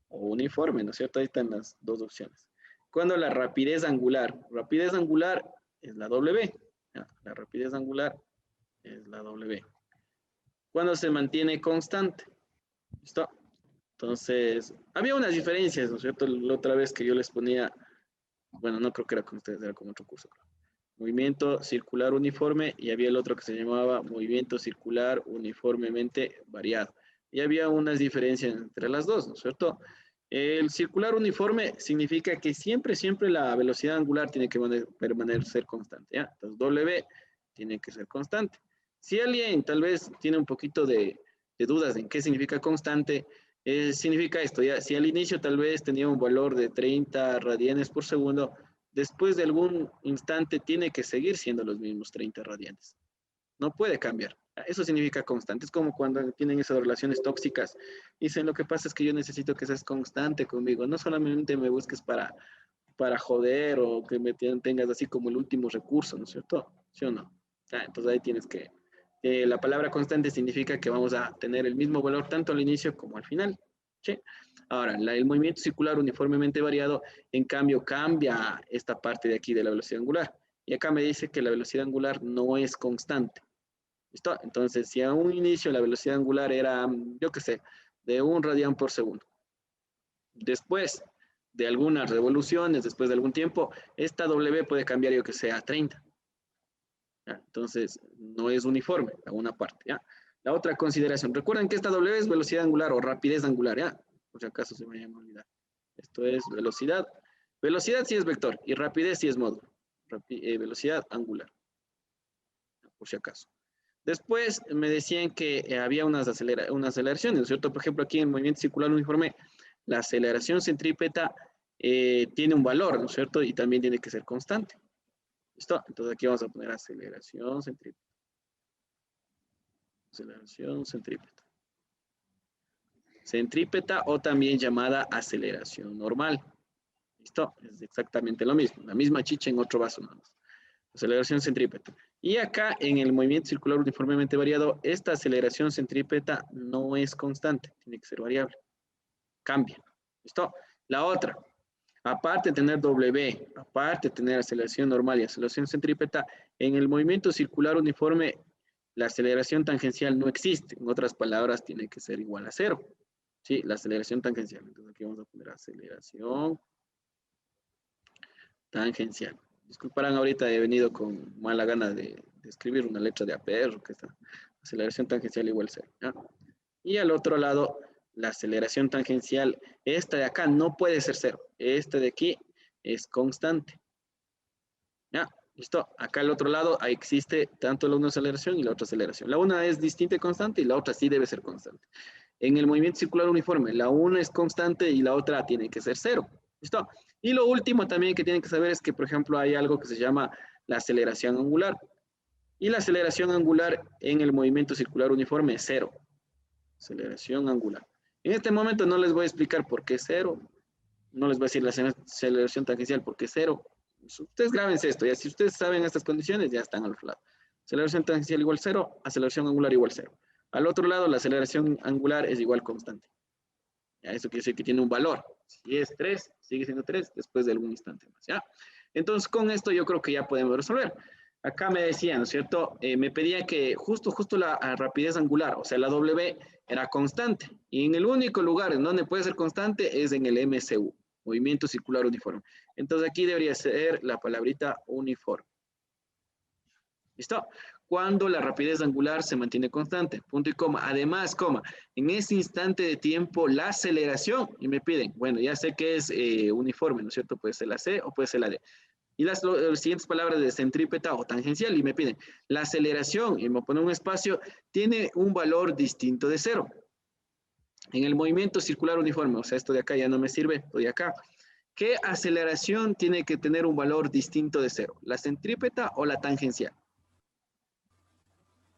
o uniforme, ¿no es cierto? Ahí están las dos opciones. Cuando la rapidez angular es la W. La rapidez angular es la W. Cuando se mantiene constante. ¿Listo? Entonces, había unas diferencias, ¿no es cierto? La otra vez que yo les ponía, bueno, no creo que era con ustedes, era con otro curso. Movimiento circular uniforme y había el otro que se llamaba movimiento circular uniformemente variado. Y había unas diferencias entre las dos, ¿no es cierto? El circular uniforme significa que siempre la velocidad angular tiene que permanecer constante, ¿ya? Entonces, W tiene que ser constante. Si alguien tal vez tiene un poquito de dudas en qué significa constante, significa esto, ¿ya? Si al inicio tal vez tenía un valor de 30 radianes por segundo, después de algún instante tiene que seguir siendo los mismos 30 radianes. No puede cambiar. Eso significa constante. Es como cuando tienen esas relaciones tóxicas. Dicen, lo que pasa es que yo necesito que seas constante conmigo. No solamente me busques para joder o que me tengas así como el último recurso, ¿no es cierto? ¿Sí o no? Entonces ahí tienes que... la palabra constante significa que vamos a tener el mismo valor tanto al inicio como al final. ¿Sí? Ahora, el movimiento circular uniformemente variado, en cambio, cambia esta parte de aquí de la velocidad angular. Y acá me dice que la velocidad angular no es constante. ¿Listo? Entonces, si a un inicio la velocidad angular era, yo qué sé, de 1 radián por segundo. Después de algunas revoluciones, después de algún tiempo, esta W puede cambiar, yo que sé, a 30. ¿Ya? Entonces, no es uniforme, a una parte. ¿Ya? La otra consideración, recuerden que esta W es velocidad angular o rapidez angular, ¿ya? Por si acaso se me vayan a olvidar. Esto es velocidad. Velocidad sí es vector y rapidez sí es módulo. Velocidad angular. Por si acaso. Después me decían que había unas aceleraciones, ¿no es cierto? Por ejemplo, aquí en movimiento circular uniforme, la aceleración centrípeta tiene un valor, ¿no es cierto? Y también tiene que ser constante. ¿Listo? Entonces aquí vamos a poner aceleración centrípeta. Aceleración centrípeta. Centrípeta o también llamada aceleración normal. ¿Listo? Es exactamente lo mismo. La misma chicha en otro vaso nada más. Aceleración centrípeta. Y acá en el movimiento circular uniformemente variado, esta aceleración centrípeta no es constante, tiene que ser variable. Cambia. ¿Listo? La otra, aparte de tener W, aparte de tener aceleración normal y aceleración centrípeta, en el movimiento circular uniforme, la aceleración tangencial no existe. En otras palabras, tiene que ser igual a 0. ¿Sí? La aceleración tangencial. Entonces aquí vamos a poner aceleración tangencial. Disculparán, ahorita he venido con mala gana de escribir una letra de aperro, que está aceleración tangencial igual 0. ¿Ya? Y al otro lado, la aceleración tangencial, esta de acá no puede ser 0. Esta de aquí es constante. ¿Ya? ¿Listo? Acá al otro lado existe tanto la una aceleración y la otra aceleración. La una es distinta y constante y la otra sí debe ser constante. En el movimiento circular uniforme, la una es constante y la otra tiene que ser 0. ¿Listo? Y lo último también que tienen que saber es que, por ejemplo, hay algo que se llama la aceleración angular. Y la aceleración angular en el movimiento circular uniforme es 0. Aceleración angular. En este momento no les voy a explicar por qué cero. No les voy a decir la aceleración tangencial porque cero. Ustedes grábense esto, ya si ustedes saben estas condiciones, ya están al otro lado. Aceleración tangencial igual cero, aceleración angular igual cero. Al otro lado, la aceleración angular es igual constante. Ya, eso quiere decir que tiene un valor. Si es 3, sigue siendo 3 después de algún instante más. ¿Ya? Entonces, con esto yo creo que ya podemos resolver. Acá me decían, ¿no es cierto? Me pedía que justo la rapidez angular, o sea, la W era constante. Y en el único lugar en donde puede ser constante es en el MCU, movimiento circular uniforme. Entonces aquí debería ser la palabrita uniforme. ¿Listo? Cuando la rapidez angular se mantiene constante, punto y coma. Además, coma, en ese instante de tiempo, la aceleración, y me piden, bueno, ya sé que es uniforme, ¿no es cierto? Puede ser la C o puede ser la D. Y las siguientes palabras de centrípeta o tangencial, y me piden, la aceleración, y me ponen un espacio, tiene un valor distinto de cero. En el movimiento circular uniforme, o sea, esto de acá ya no me sirve, estoy acá. ¿Qué aceleración tiene que tener un valor distinto de cero? ¿La centrípeta o la tangencial?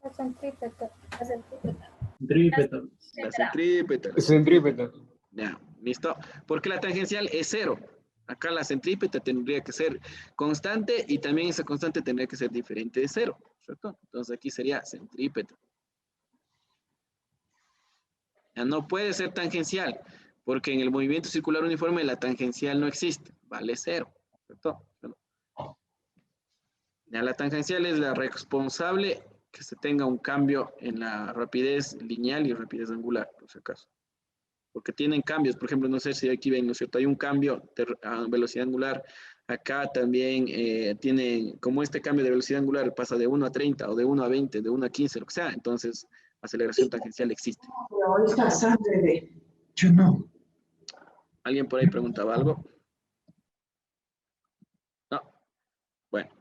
La centrípeta. La centrípeta. La centrípeta. Es centrípeta. Ya, listo. Porque la tangencial es cero. Acá la centrípeta tendría que ser constante y también esa constante tendría que ser diferente de cero, ¿cierto? Entonces aquí sería centrípeta. Ya no puede ser tangencial, porque en el movimiento circular uniforme la tangencial no existe, vale cero, ¿cierto? Ya la tangencial es la responsable que se tenga un cambio en la rapidez lineal y rapidez angular, por si acaso. Porque tienen cambios, por ejemplo, no sé si aquí ven, ¿no es cierto? Hay un cambio de velocidad angular, acá también tienen, como este cambio de velocidad angular pasa de 1 a 30 o de 1 a 20, de 1 a 15, lo que sea, entonces aceleración tangencial existe. Yo no. ¿Alguien por ahí preguntaba algo? No. Bueno,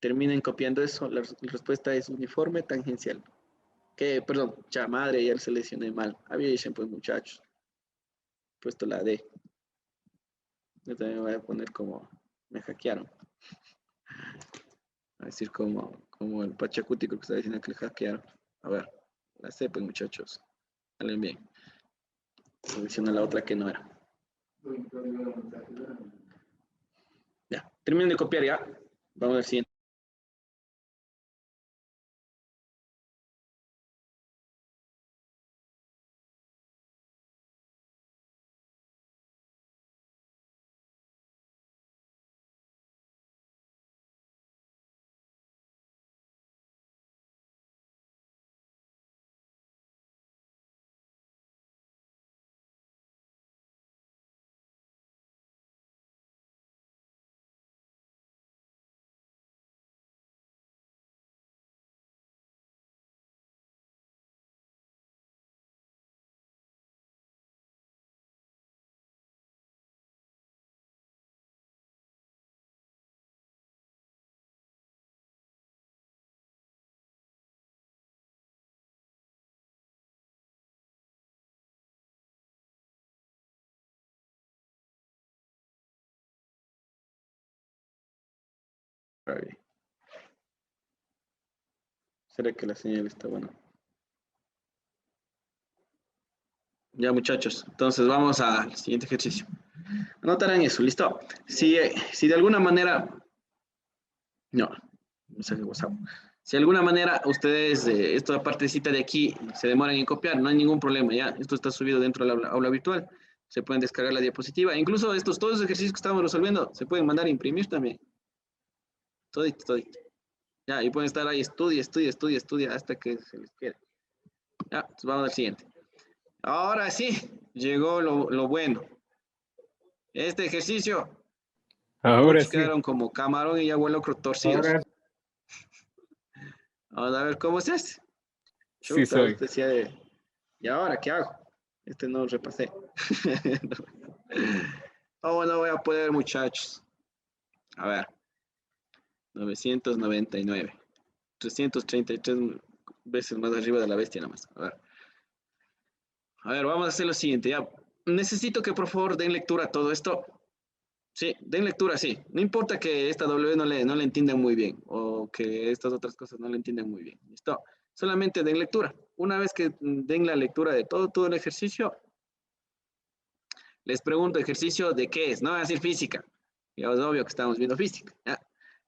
terminen copiando eso, la respuesta es uniforme tangencial. Que, perdón, ya madre, ya seleccioné mal. Había dicho, pues muchachos. He puesto la D. Yo también voy a poner como me hackearon. A decir como el Pachacútico que está diciendo que le hackearon. A ver, la C, pues muchachos. Salen bien. Selecciona la otra que no era. Ya, terminen de copiar ya. Vamos al siguiente. ¿Será que la señal está buena? Ya, muchachos, entonces vamos al siguiente ejercicio. Anotarán eso, ¿listo? Si de alguna manera... No, mensaje de WhatsApp. Si de alguna manera ustedes, esta partecita de aquí, se demoran en copiar, no hay ningún problema, ya. Esto está subido dentro de la aula virtual. Se pueden descargar la diapositiva. Incluso todos los ejercicios que estamos resolviendo, se pueden mandar a imprimir también. Todito. Ya, y pueden estar ahí, estudia, hasta que se les quede. Ya, entonces vamos al siguiente. Ahora sí, llegó lo bueno. Este ejercicio, Ahora sí. quedaron como camarón y abuelo torcidos. Ahora Vamos a ver cómo se hace. sí soy. ¿Y ahora qué hago? Este no lo repasé. Oh, no voy a poder, muchachos. A ver. 999. 333 veces más arriba de la bestia nada más. A ver, vamos a hacer lo siguiente. Ya. Necesito que por favor den lectura a todo esto. Sí, den lectura, sí. No importa que esta W no le entiendan muy bien o que estas otras cosas no le entiendan muy bien. ¿Listo? Solamente den lectura. Una vez que den la lectura de todo el ejercicio, Les pregunto, ¿ejercicio de qué es? No van a decir física. Ya es obvio que estamos viendo física. ¿Ya?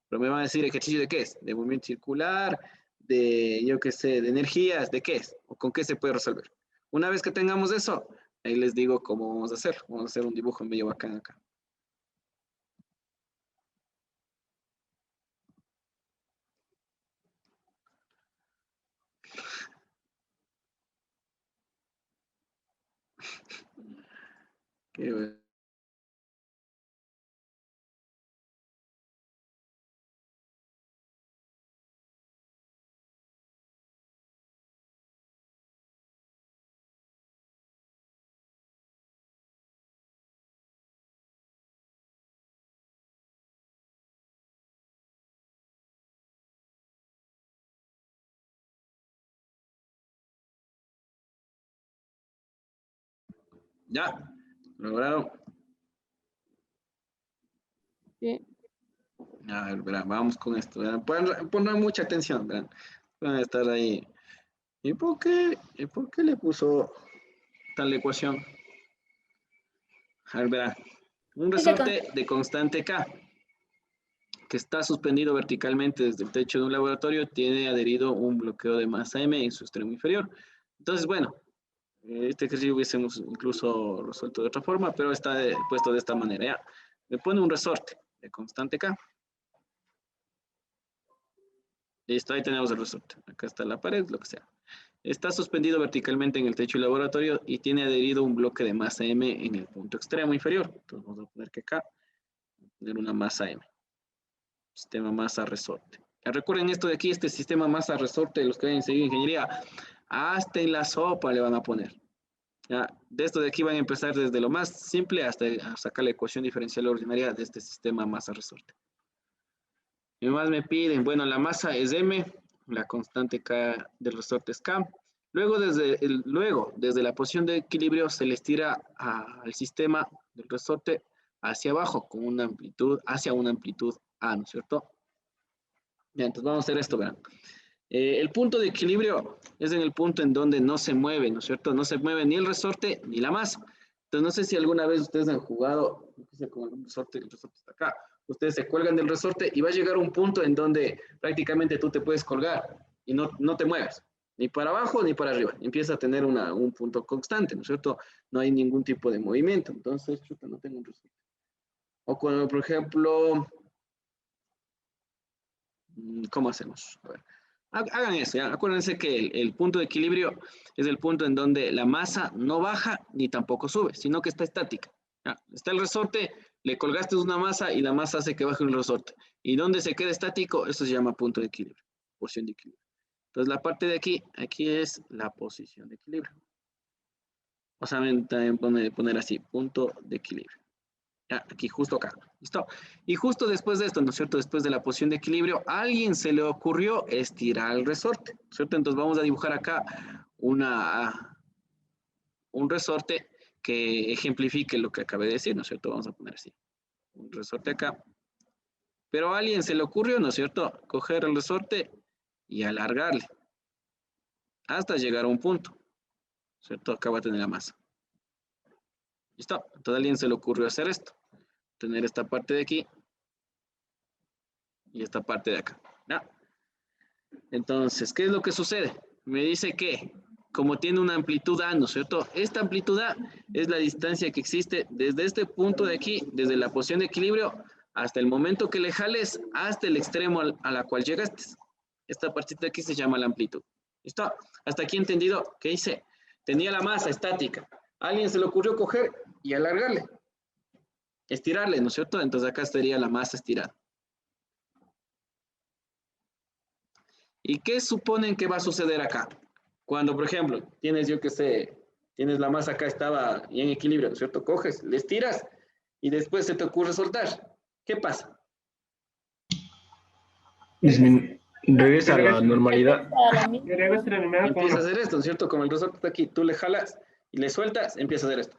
Pero me van a decir ejercicio de qué es. De movimiento circular, de, yo qué sé, de energías, ¿de qué es? ¿O con qué se puede resolver? Una vez que tengamos eso, ahí les digo cómo vamos a hacer. Vamos a hacer un dibujo medio bacán acá. Qué bueno. Ya, lograron. Sí. A ver, verán, vamos con esto. Verán. Pondrán mucha atención, verán. Van a estar ahí. ¿Y por qué le puso tal ecuación? A ver, verán. Un resorte de constante K que está suspendido verticalmente desde el techo de un laboratorio tiene adherido un bloqueo de masa M en su extremo inferior. Entonces, bueno, este ejercicio hubiésemos incluso resuelto de otra forma, pero está puesto de esta manera. Ya. Me pone un resorte de constante K. Listo, ahí tenemos el resorte. Acá está la pared, lo que sea. Está suspendido verticalmente en el techo del laboratorio y tiene adherido un bloque de masa M en el punto extremo inferior. Entonces vamos a poner que acá, poner una masa M. Sistema masa resorte. Recuerden esto de aquí, este sistema masa resorte, los que hayan seguido ingeniería, hasta en la sopa le van a poner. ¿Ya? De esto de aquí van a empezar desde lo más simple hasta sacar la ecuación diferencial ordinaria de este sistema masa resorte. Y más me piden, bueno, la masa es M, la constante K del resorte es K. Luego, desde la posición de equilibrio se les tira al sistema del resorte hacia abajo, con una amplitud, hacia una amplitud A, ¿no es cierto? Bien, entonces vamos a hacer esto, vean. El punto de equilibrio es en el punto en donde no se mueve, ¿no es cierto? No se mueve ni el resorte ni la masa. Entonces, no sé si alguna vez ustedes han jugado, con el resorte está acá. Ustedes se cuelgan del resorte y va a llegar un punto en donde prácticamente tú te puedes colgar y no te mueves, ni para abajo ni para arriba. Empieza a tener un punto constante, ¿no es cierto? No hay ningún tipo de movimiento. Entonces, chuta, no tengo un resorte. O cuando, por ejemplo, ¿cómo hacemos? A ver. Hagan eso, ¿ya? Acuérdense que el punto de equilibrio es el punto en donde la masa no baja ni tampoco sube, sino que está estática. ¿Ya? Está el resorte, le colgaste una masa y la masa hace que baje un resorte. Y donde se queda estático, eso se llama punto de equilibrio, posición de equilibrio. Entonces la parte de aquí es la posición de equilibrio. O sea, también poner así, punto de equilibrio. Ya, aquí, justo acá. ¿Listo? Y justo después de esto, ¿no es cierto? Después de la posición de equilibrio, a alguien se le ocurrió estirar el resorte, ¿no es cierto? Entonces vamos a dibujar acá un resorte que ejemplifique lo que acabé de decir, ¿no es cierto? Vamos a poner así. Un resorte acá. Pero a alguien se le ocurrió, ¿no es cierto? Coger el resorte y alargarle hasta llegar a un punto, ¿no es cierto? Acá va a tener la masa. ¿Listo? Entonces a alguien se le ocurrió hacer esto. Tener esta parte de aquí y esta parte de acá. ¿Ya? Entonces, ¿qué es lo que sucede? Me dice que, como tiene una amplitud A, ¿no es cierto? Esta amplitud A es la distancia que existe desde este punto de aquí, desde la posición de equilibrio, hasta el momento que le jales, hasta el extremo a la cual llegaste. Esta partita de aquí se llama la amplitud. ¿Listo? Hasta aquí entendido. ¿Qué hice? Tenía la masa estática. A alguien se le ocurrió coger y alargarle. Estirarle, ¿no es cierto? Entonces acá estaría la masa estirada. ¿Y qué suponen que va a suceder acá? Cuando, por ejemplo, tienes, yo qué sé, tienes la masa acá, estaba en equilibrio, ¿no es cierto? Coges, le estiras y después se te ocurre soltar. ¿Qué pasa? Regresa a la normalidad. Empieza a hacer esto, ¿no es cierto? Como el resorte está aquí, tú le jalas y le sueltas, empieza a hacer esto.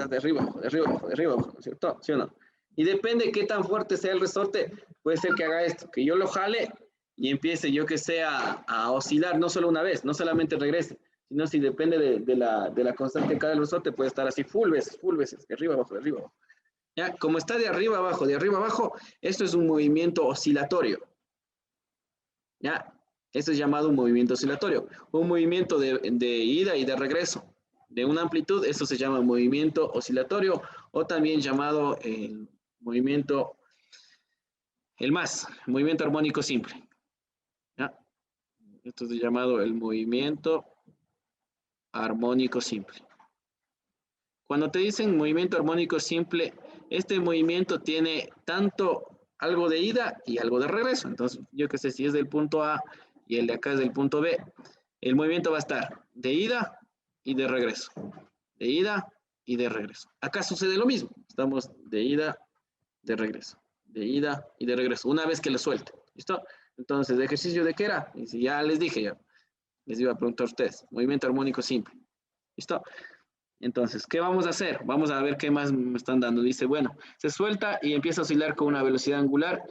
De arriba abajo, de arriba abajo, de arriba abajo, ¿no es cierto? ¿Sí o no? Y depende de qué tan fuerte sea el resorte, puede ser que haga esto, que yo lo jale y empiece, yo que sé, a oscilar no solo una vez, no solamente regrese, sino si depende de la constante de cada resorte, puede estar así full veces, de arriba abajo, de arriba abajo. ¿Ya? Como está de arriba abajo, esto es un movimiento oscilatorio. ¿Ya? Esto es llamado un movimiento oscilatorio. Un movimiento de ida y de regreso de una amplitud, esto se llama movimiento oscilatorio o también llamado el movimiento, movimiento armónico simple. ¿Ya? Esto es llamado el movimiento armónico simple. Cuando te dicen movimiento armónico simple, este movimiento tiene tanto algo de ida y algo de regreso. Entonces, yo qué sé, si es del punto A y el de acá es del punto B, el movimiento va a estar de ida y de regreso. De ida y de regreso. Acá sucede lo mismo. Estamos de ida, de regreso. De ida y de regreso. Una vez que lo suelte. ¿Listo? Entonces, ¿de ejercicio de qué era? Y si ya les dije, ya les iba a preguntar a ustedes. Movimiento armónico simple. ¿Listo? Entonces, ¿qué vamos a hacer? Vamos a ver qué más me están dando. Dice, bueno, se suelta y empieza a oscilar con una velocidad angular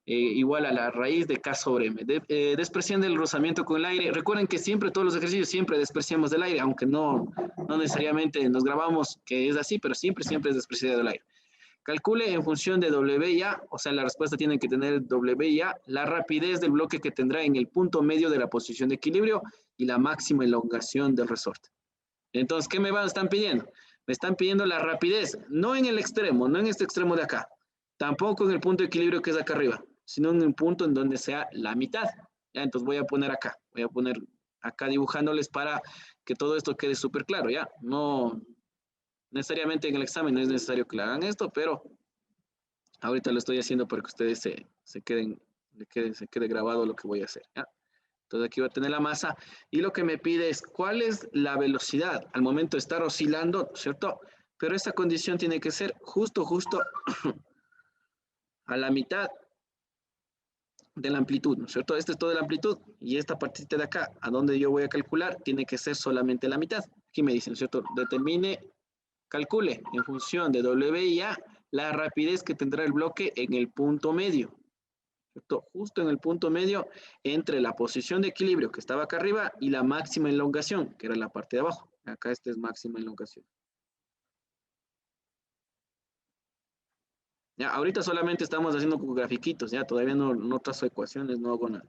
igual a la raíz de K sobre M. Despreciando el rozamiento con el aire. Recuerden que siempre, todos los ejercicios, siempre despreciamos del aire, aunque no necesariamente nos grabamos que es así, pero siempre es despreciado del aire. Calcule en función de W y A, o sea, la respuesta tiene que tener W y A, la rapidez del bloque que tendrá en el punto medio de la posición de equilibrio y la máxima elongación del resorte. Entonces, ¿qué me están pidiendo? Me están pidiendo la rapidez, no en el extremo, no en este extremo de acá, tampoco en el punto de equilibrio que es acá arriba, sino en un punto en donde sea la mitad. ¿Ya? Entonces voy a poner acá, dibujándoles para que todo esto quede súper claro, ¿ya? No necesariamente en el examen no es necesario que le hagan esto, pero ahorita lo estoy haciendo para que ustedes se quede grabado lo que voy a hacer, ¿ya? Entonces aquí voy a tener la masa y lo que me pide es cuál es la velocidad al momento de estar oscilando, ¿cierto? Pero esta condición tiene que ser justo a la mitad de la amplitud, ¿no es cierto? Esta es toda la amplitud y esta partita de acá, a donde yo voy a calcular, tiene que ser solamente la mitad. Aquí me dicen, ¿no es cierto? Calcule en función de W y A la rapidez que tendrá el bloque en el punto medio. ¿Cierto? Justo en el punto medio entre la posición de equilibrio que estaba acá arriba y la máxima elongación, que era la parte de abajo. Acá esta es máxima elongación. Ya, ahorita solamente estamos haciendo grafiquitos, ya todavía no trazo ecuaciones, no hago nada.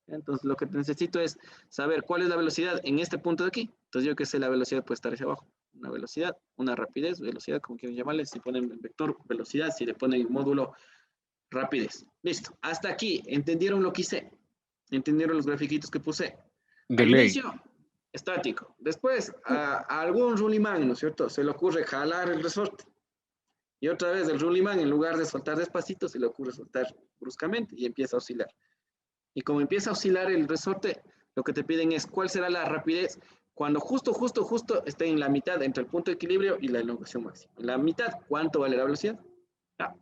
Entonces lo que necesito es saber cuál es la velocidad en este punto de aquí. Entonces yo que sé, la velocidad puede estar hacia abajo. Una velocidad, una rapidez, velocidad, como quieran llamarle. Si ponen vector, velocidad, si le ponen módulo, rapidez. Listo. Hasta aquí. ¿Entendieron lo que hice? ¿Entendieron los grafiquitos que puse? De Al ley. inicio, estático. Después, a algún rulimán, ¿no es cierto? Se le ocurre jalar el resorte. Y otra vez el rulimán, en lugar de soltar despacito, se le ocurre soltar bruscamente y empieza a oscilar. Y como empieza a oscilar el resorte, lo que te piden es cuál será la rapidez cuando justo esté en la mitad entre el punto de equilibrio y la elongación máxima. En la mitad, ¿cuánto vale la velocidad? Ya.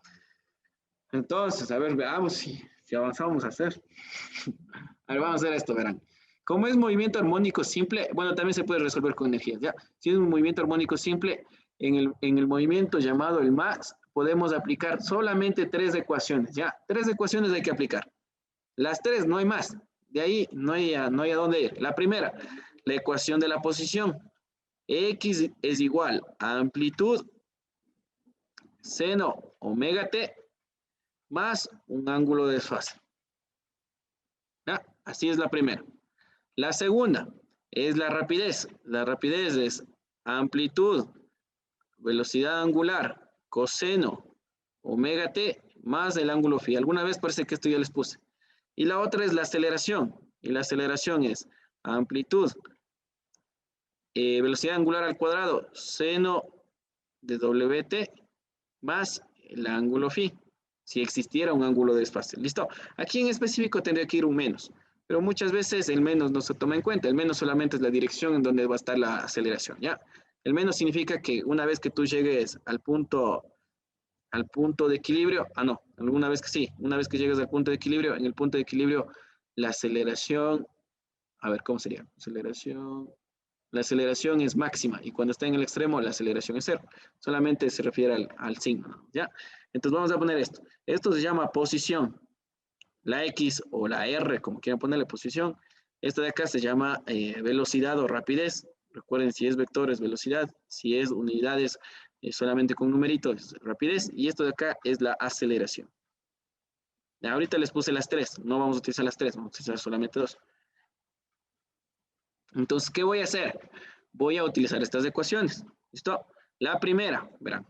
Entonces, a ver, veamos si avanzamos a hacer. A ver, vamos a hacer esto, verán. Como es movimiento armónico simple, bueno, también se puede resolver con energías, ¿ya? Si es un movimiento armónico simple, en el movimiento llamado el max, podemos aplicar solamente 3 ecuaciones, ¿ya? 3 ecuaciones hay que aplicar. Las 3, no hay más. De ahí no hay a dónde ir. La primera, la ecuación de la posición. X es igual a amplitud seno omega t más un ángulo de desfase. ¿Ya? Así es la primera. La segunda es la rapidez. La rapidez es amplitud, velocidad angular, coseno, omega t, más el ángulo phi. Alguna vez parece que esto ya les puse. Y la otra es la aceleración. Y la aceleración es amplitud, velocidad angular al cuadrado, seno de wt, más el ángulo phi. Si existiera un ángulo de desfase. ¿Listo? Aquí en específico tendría que ir un menos. Pero muchas veces el menos no se toma en cuenta. El menos solamente es la dirección en donde va a estar la aceleración. ¿Ya? El menos significa que una vez que tú llegues al punto de equilibrio, una vez que llegues al punto de equilibrio, en el punto de equilibrio, la aceleración, a ver, ¿cómo sería? La aceleración es máxima y cuando está en el extremo, la aceleración es 0. Solamente se refiere al signo, ¿ya? Entonces vamos a poner esto. Esto se llama posición. La X o la R, como quieran ponerle posición, Esta de acá se llama velocidad o rapidez. Recuerden, si es vector es velocidad, si es unidades solamente con numeritos es rapidez, y esto de acá es la aceleración. Ahorita les puse las tres, no vamos a utilizar las tres, vamos a utilizar solamente dos. Entonces, ¿qué voy a hacer? Voy a utilizar estas ecuaciones. ¿Listo? La primera, verán.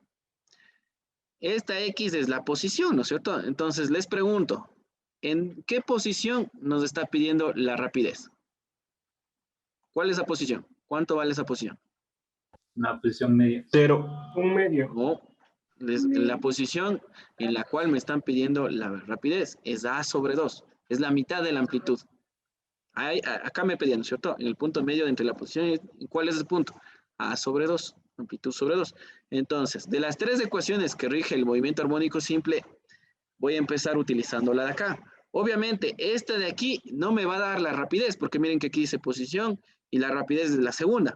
Esta X es la posición, ¿no es cierto? Entonces, les pregunto, ¿en qué posición nos está pidiendo la rapidez? ¿Cuál es la posición? ¿Cuánto vale esa posición? Una posición media. 0. Un medio. No, la posición en la cual me están pidiendo la rapidez es A sobre 2. Es la mitad de la amplitud. Acá me pedían, ¿no es cierto? En el punto medio entre la posición y ¿cuál es el punto? A sobre 2, amplitud sobre 2. Entonces, de las tres ecuaciones que rige el movimiento armónico simple, voy a empezar utilizando la de acá. Obviamente, esta de aquí no me va a dar la rapidez, porque miren que aquí dice posición y la rapidez es la segunda.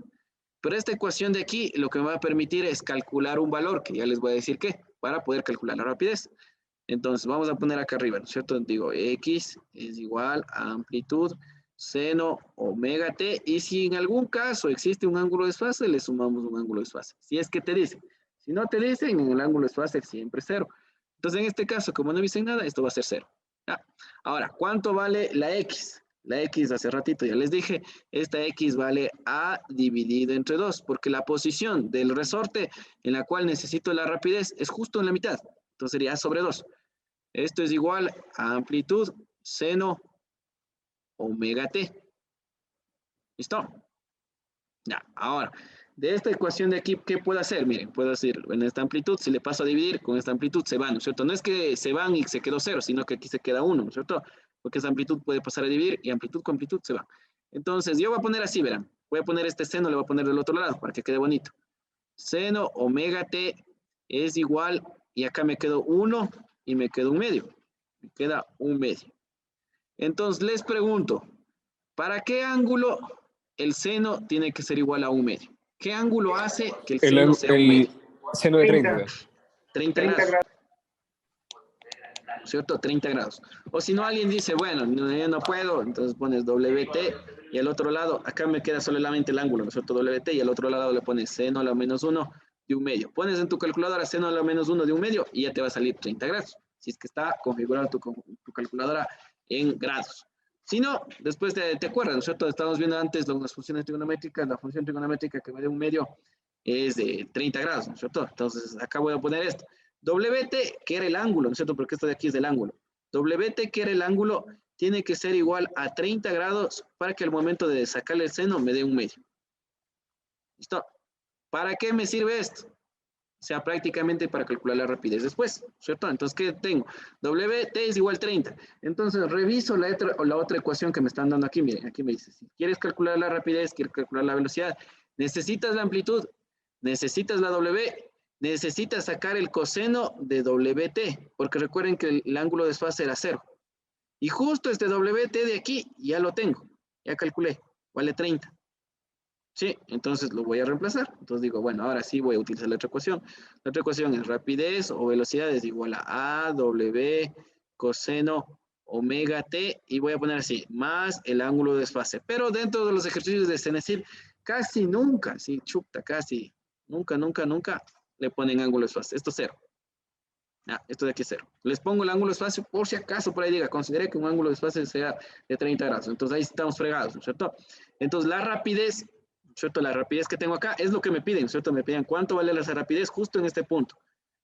Pero esta ecuación de aquí lo que me va a permitir es calcular un valor, que ya les voy a decir qué, para poder calcular la rapidez. Entonces, vamos a poner acá arriba, ¿no es cierto? Digo, X es igual a amplitud seno omega t, y si en algún caso existe un ángulo de desfase, le sumamos un ángulo de desfase. Si es que te dicen. Si no te dicen, en el ángulo de desfase siempre es 0. Entonces, en este caso, como no dicen nada, esto va a ser 0. ¿Ya? Ahora, ¿cuánto vale la X? La X hace ratito ya les dije, esta X vale A dividido entre 2, porque la posición del resorte en la cual necesito la rapidez es justo en la mitad. Entonces sería A sobre 2. Esto es igual a amplitud seno omega t. ¿Listo? Ya, ahora, de esta ecuación de aquí, ¿qué puedo hacer? Miren, puedo decir, en esta amplitud, si le paso a dividir, con esta amplitud se van, ¿no es cierto? No es que se van y se quedó 0, sino que aquí se queda 1, ¿no es cierto? Porque esa amplitud puede pasar a dividir y amplitud con amplitud se va. Entonces, yo voy a poner así, verán. Voy a poner este seno, le voy a poner del otro lado para que quede bonito. Seno omega t es igual, y acá me quedó 1 y me quedó un medio. Me queda un medio. Entonces, les pregunto, ¿para qué ángulo el seno tiene que ser igual a un medio? ¿Qué ángulo hace que el seno sea un medio? Seno de 30. 30 grados. ¿Cierto? 30 grados. O si no, alguien dice, bueno, yo no puedo, entonces pones WT y al otro lado, acá me queda solamente el ángulo, ¿no es cierto? WT y al otro lado le pones seno a la menos 1 de un medio. Pones en tu calculadora seno a la menos 1 de un medio y ya te va a salir 30 grados. Si es que está configurada tu calculadora en grados. Si no, después te acuerdas, ¿no es cierto? Estábamos viendo antes las funciones trigonométricas, la función trigonométrica que me dé un medio es de 30 grados, ¿no es cierto? Entonces, acá voy a poner esto. WT, que era el ángulo, ¿no es cierto? Porque esto de aquí es del ángulo. WT, que era el ángulo, tiene que ser igual a 30 grados para que al momento de sacarle el seno me dé un medio. ¿Listo? ¿Para qué me sirve esto? O sea, prácticamente para calcular la rapidez después, ¿cierto? Entonces, ¿qué tengo? WT es igual a 30. Entonces, reviso la otra ecuación que me están dando aquí. Miren, aquí me dice, si quieres calcular la rapidez, quieres calcular la velocidad, necesitas la amplitud, necesitas la W, necesitas sacar el coseno de WT, porque recuerden que el ángulo de desfase era 0. Y justo este WT de aquí ya lo tengo, ya calculé, vale 30. Sí, entonces lo voy a reemplazar. Entonces digo, bueno, ahora sí voy a utilizar la otra ecuación. La otra ecuación es rapidez o velocidad es igual a W coseno omega t, y voy a poner así, más el ángulo de desfase. Pero dentro de los ejercicios de CENESID, casi nunca, sí, chuta, casi, nunca le ponen ángulo de desfase. Esto es 0. Esto de aquí es 0. Les pongo el ángulo de desfase por si acaso por ahí diga, consideré que un ángulo de desfase sea de 30 grados. Entonces ahí estamos fregados, ¿no es cierto? Entonces la rapidez, ¿cierto? La rapidez que tengo acá es lo que me piden, ¿cierto? Me piden cuánto vale la rapidez justo en este punto.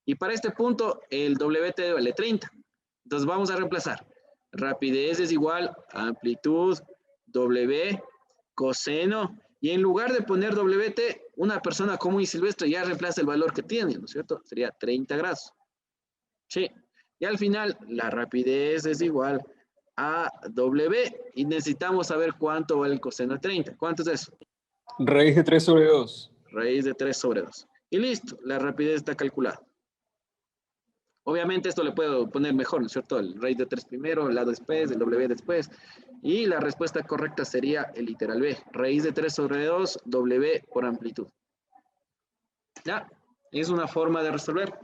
Y para este punto, el WT vale 30. Entonces vamos a reemplazar. Rapidez es igual a amplitud W coseno. Y en lugar de poner WT, una persona común y silvestre ya reemplaza el valor que tiene, ¿no es cierto? Sería 30 grados. Sí. Y al final, la rapidez es igual a W. Y necesitamos saber cuánto vale el coseno de 30. ¿Cuánto es eso? Raíz de 3 sobre 2. Raíz de 3 sobre 2. Y listo, la rapidez está calculada. Obviamente esto le puedo poner mejor, ¿no es cierto? El raíz de 3 primero, el lado después, el W después. Y la respuesta correcta sería el literal B. Raíz de 3 sobre 2, W por amplitud. ¿Ya? Es una forma de resolver.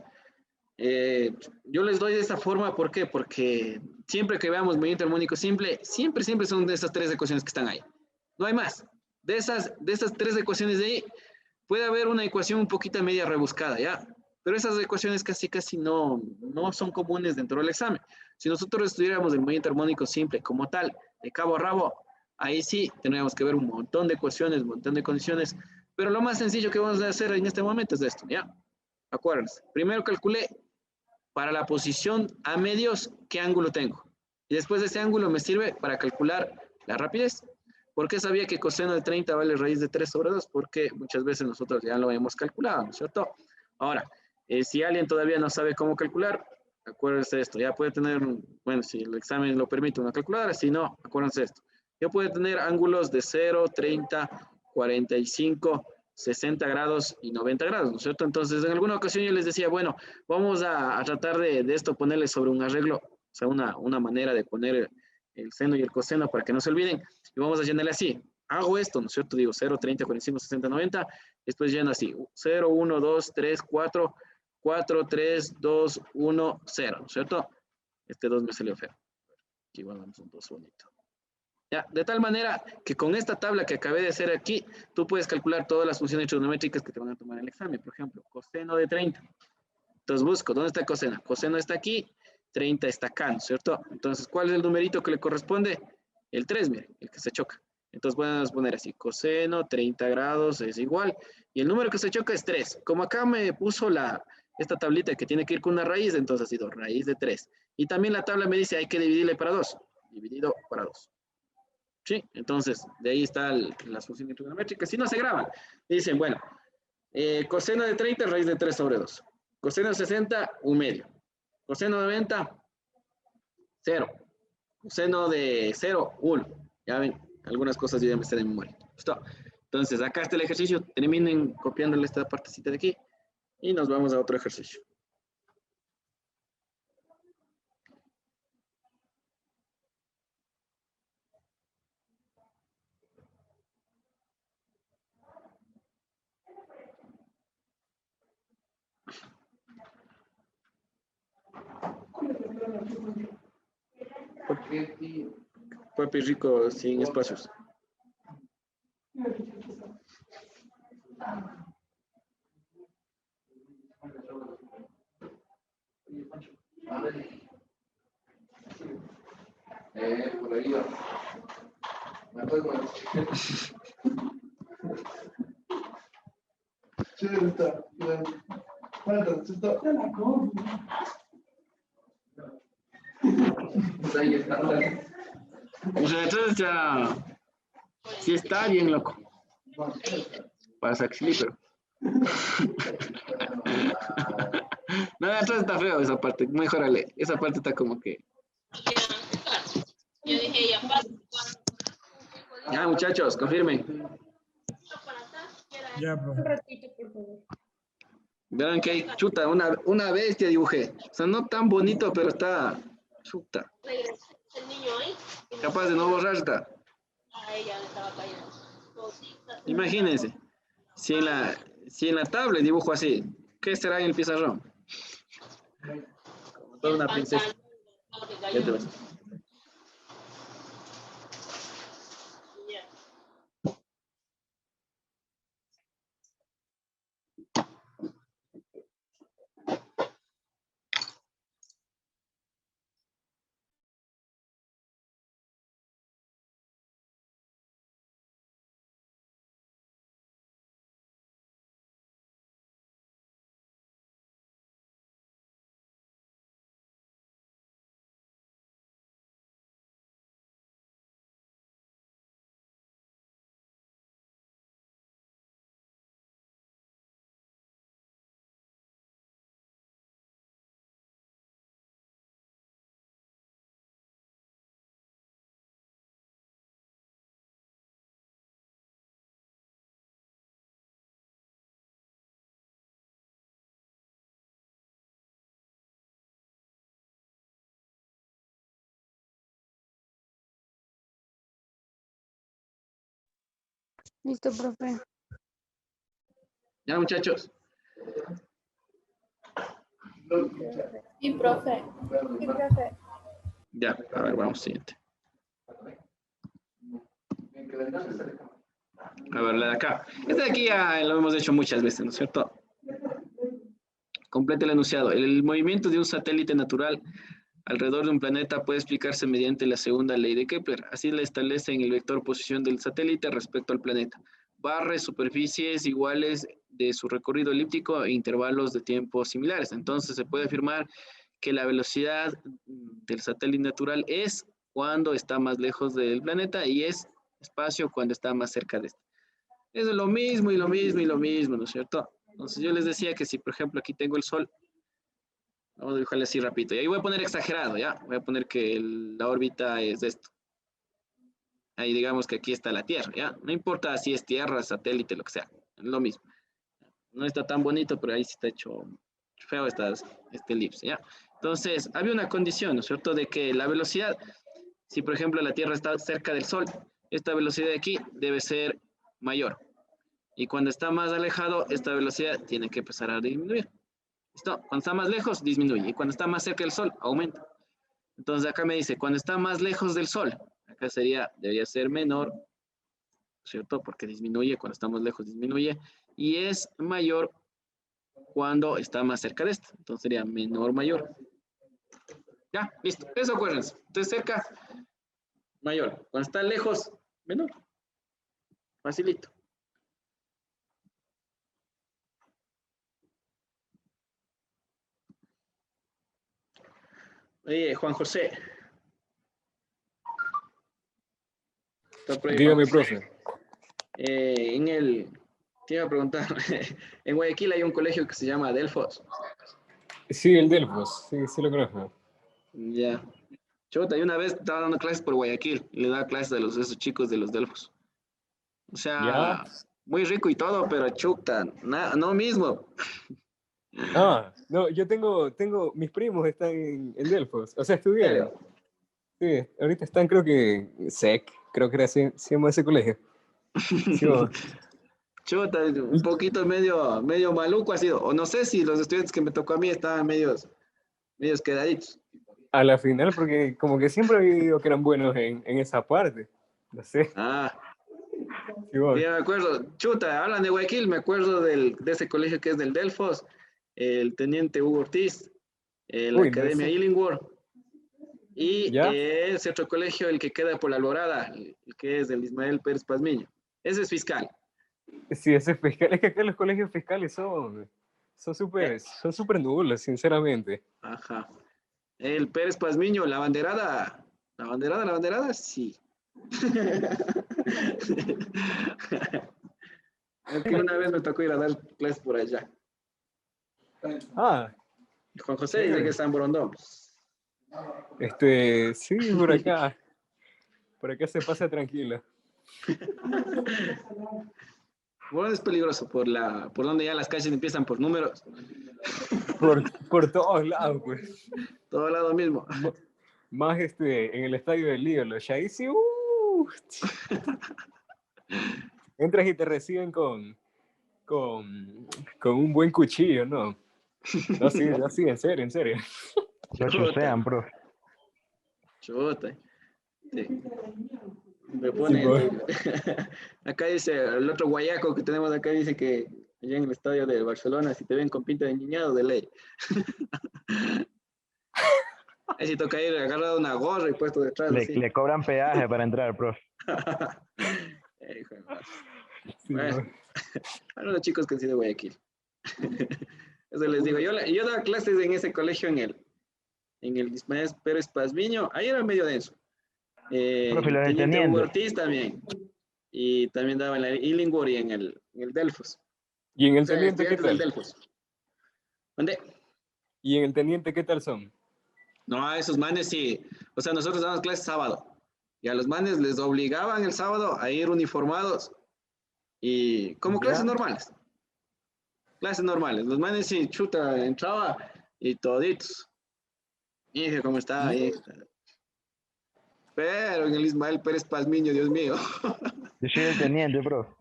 Yo les doy de esa forma, ¿por qué? Porque siempre que veamos movimiento armónico simple, siempre son de esas tres ecuaciones que están ahí. No hay más. De esas tres ecuaciones de ahí, puede haber una ecuación un poquito media rebuscada, ¿ya? Pero esas ecuaciones casi no son comunes dentro del examen. Si nosotros estudiáramos el movimiento armónico simple como tal, de cabo a rabo, ahí sí tendríamos que ver un montón de ecuaciones, un montón de condiciones, pero lo más sencillo que vamos a hacer en este momento es esto, ¿ya? Acuérdense, primero calculé para la posición a medios qué ángulo tengo. Y después de ese ángulo me sirve para calcular la rapidez. ¿Por qué sabía que coseno de 30 vale raíz de 3 sobre 2? Porque muchas veces nosotros ya lo hemos calculado, ¿no es cierto? Ahora, si alguien todavía no sabe cómo calcular, acuérdense de esto. Ya puede tener, bueno, si el examen lo permite, una calculadora. Si no, acuérdense de esto. Ya puede tener ángulos de 0, 30, 45, 60 grados y 90 grados, ¿no es cierto? Entonces, en alguna ocasión yo les decía, bueno, vamos a tratar de esto ponerle sobre un arreglo, o sea, una manera de poner el seno y el coseno para que no se olviden. Y vamos a llenarle así. Hago esto, ¿no es cierto? Digo 0, 30, 45, 60, 90. Después lleno así. 0, 1, 2, 3, 4, 4, 3, 2, 1, 0, ¿no es cierto? Este 2 me salió feo. Aquí guardamos un 2 bonito. Ya, de tal manera que con esta tabla que acabé de hacer aquí, tú puedes calcular todas las funciones trigonométricas que te van a tomar en el examen. Por ejemplo, coseno de 30. Entonces busco, ¿dónde está coseno? Coseno está aquí, 30 está acá, ¿no es cierto? Entonces, ¿cuál es el numerito que le corresponde? El 3, miren, el que se choca. Entonces podemos poner así, coseno 30 grados es igual, y el número que se choca es 3. Como acá me puso esta tablita que tiene que ir con una raíz, entonces ha sido raíz de 3. Y también la tabla me dice hay que dividirle para 2, dividido para 2. ¿Sí? Entonces, de ahí están las funciones trigonométricas. Si no, se graban. Dicen, bueno, coseno de 30 raíz de 3 sobre 2. Coseno de 60, 1 medio. Coseno de 90, 0. Coseno de 0, 1. Ya ven, algunas cosas yo ya me sé de memoria. ¿Listo? Entonces, acá está el ejercicio. Terminen copiándole esta partecita de aquí. Y nos vamos a otro ejercicio. Papi rico sin espacios. Por ahí va. O sea, entonces ya sí está bien loco. Para Saxili, pero. No, entonces está feo esa parte. Mejórale. Esa parte está como que. Yo dije, Ya, muchachos, confirmen. Ya, profe. Un ratito, por favor. Verán que hay chuta, una bestia dibujé. O sea, no tan bonito, pero está chuta. el niño ahí. Capaz de no borrarla. A ella le estaba cayendo. Imagínense. Si en la tablet dibujo así, ¿qué será en el pizarrón? Como toda una princesa. Ya te ves. Listo, profe. Ya, muchachos. Sí, profe. Sí, profe. Ya, a ver, vamos, siguiente. A ver, la de acá. Esta de aquí ya lo hemos hecho muchas veces, ¿no es cierto? Completa el enunciado. El movimiento de un satélite natural alrededor de un planeta puede explicarse mediante la segunda ley de Kepler. Así la establece en el vector posición del satélite respecto al planeta. Barre superficies iguales de su recorrido elíptico e intervalos de tiempo similares. Entonces se puede afirmar que la velocidad del satélite natural es cuando está más lejos del planeta y es espacio cuando está más cerca de este. Eso es lo mismo y lo mismo y lo mismo, ¿no es cierto? Entonces yo les decía que si, por ejemplo, aquí tengo el Sol, vamos a dibujarle así rapidito. Y ahí voy a poner exagerado, ¿ya? Voy a poner que la órbita es esto. Ahí digamos que aquí está la Tierra, ¿ya? No importa si es Tierra, satélite, lo que sea. Es lo mismo. No está tan bonito, pero ahí sí está hecho feo este elipse, ¿ya? Entonces, había una condición, ¿no es cierto? De que la velocidad, si por ejemplo la Tierra está cerca del Sol, esta velocidad de aquí debe ser mayor. Y cuando está más alejado, esta velocidad tiene que empezar a disminuir. ¿Listo? Cuando está más lejos, disminuye. Y cuando está más cerca del Sol, aumenta. Entonces acá me dice, cuando está más lejos del Sol, acá debería ser menor, ¿cierto? Porque disminuye, cuando estamos lejos disminuye. Y es mayor cuando está más cerca de esto. Entonces sería menor, mayor. Ya, listo. Eso acuérdense. Entonces cerca, mayor. Cuando está lejos, menor. Facilito. Oye, Juan José. Dígame, profe. Te iba a preguntar, en Guayaquil hay un colegio que se llama Delfos. Sí, el Delfos, sí lo conozco. Ya. Chuta, y una vez estaba dando clases por Guayaquil y le daba clases a esos chicos de los Delfos. O sea, ¿Ya? muy rico y todo, pero chuta, no mismo. Ah, no, yo tengo, mis primos están en Delfos, o sea, estudiaron. Sí, ahorita están, creo que, SEC, creo que era así, se llama ese colegio. Sí, Chuta, un poquito medio maluco ha sido. O no sé si los estudiantes que me tocó a mí estaban medios quedaditos. a la final, porque como que siempre había oído que eran buenos en esa parte. No sé. Ah, Sí, bueno. ya me acuerdo. Chuta, hablan de Guayaquil, me acuerdo de ese colegio que es del Delfos, el teniente Hugo Ortiz, la Uy, no Academia sé. Illingworth, y ¿Ya? ese otro colegio, el que queda por la Alborada, el que es del Ismael Pérez Pazmiño. Ese es fiscal. Sí, ese fiscal, es que acá los colegios fiscales son súper nulos, sinceramente. Ajá. El Pérez Pazmiño, la banderada, sí. Es que una vez me tocó ir a dar clases por allá. Ah, Juan José dice que está en Borondón. sí, por acá se pasa tranquilo. Bueno, es peligroso por donde ya las calles empiezan por números. Por todos lados, pues. Todo lado mismo. Más en el estadio del Lío, los ahí sí, entras y te reciben con un buen cuchillo, ¿no? No, sí, en serio. Lo chusean, profe. Chuta. Sí. Me Sí, pone. pues. Acá dice, el otro guayaco que tenemos acá dice que allá en el estadio de Barcelona, si te ven con pinta de niñado, de ley. Ahí sí toca ir agarrado una gorra y puesto detrás. Le cobran peaje para entrar, profe. Sí, bueno, a los chicos que han sido de Guayaquil. Eso les digo. Yo daba clases en ese colegio en el Ismael Pérez Pazmiño. Ahí era medio denso. Profe, los Teniente Hugo tenientes. Ortiz también. Y también daba en la Illingworth y en el Delfos. ¿Y en el O sea, teniente qué estudiantes del tal? Delfos. ¿Dónde? ¿Y en el teniente qué tal son? No, a esos manes sí. O sea, nosotros damos clases sábado. Y a los manes les obligaban el sábado a ir uniformados. Y como clases normales. Clases normales. Los manes sí, chuta, entraba y toditos. Y dije, ¿cómo está? Pero en el Ismael Pérez Pazmiño, Dios mío. Yo soy el teniente, profe.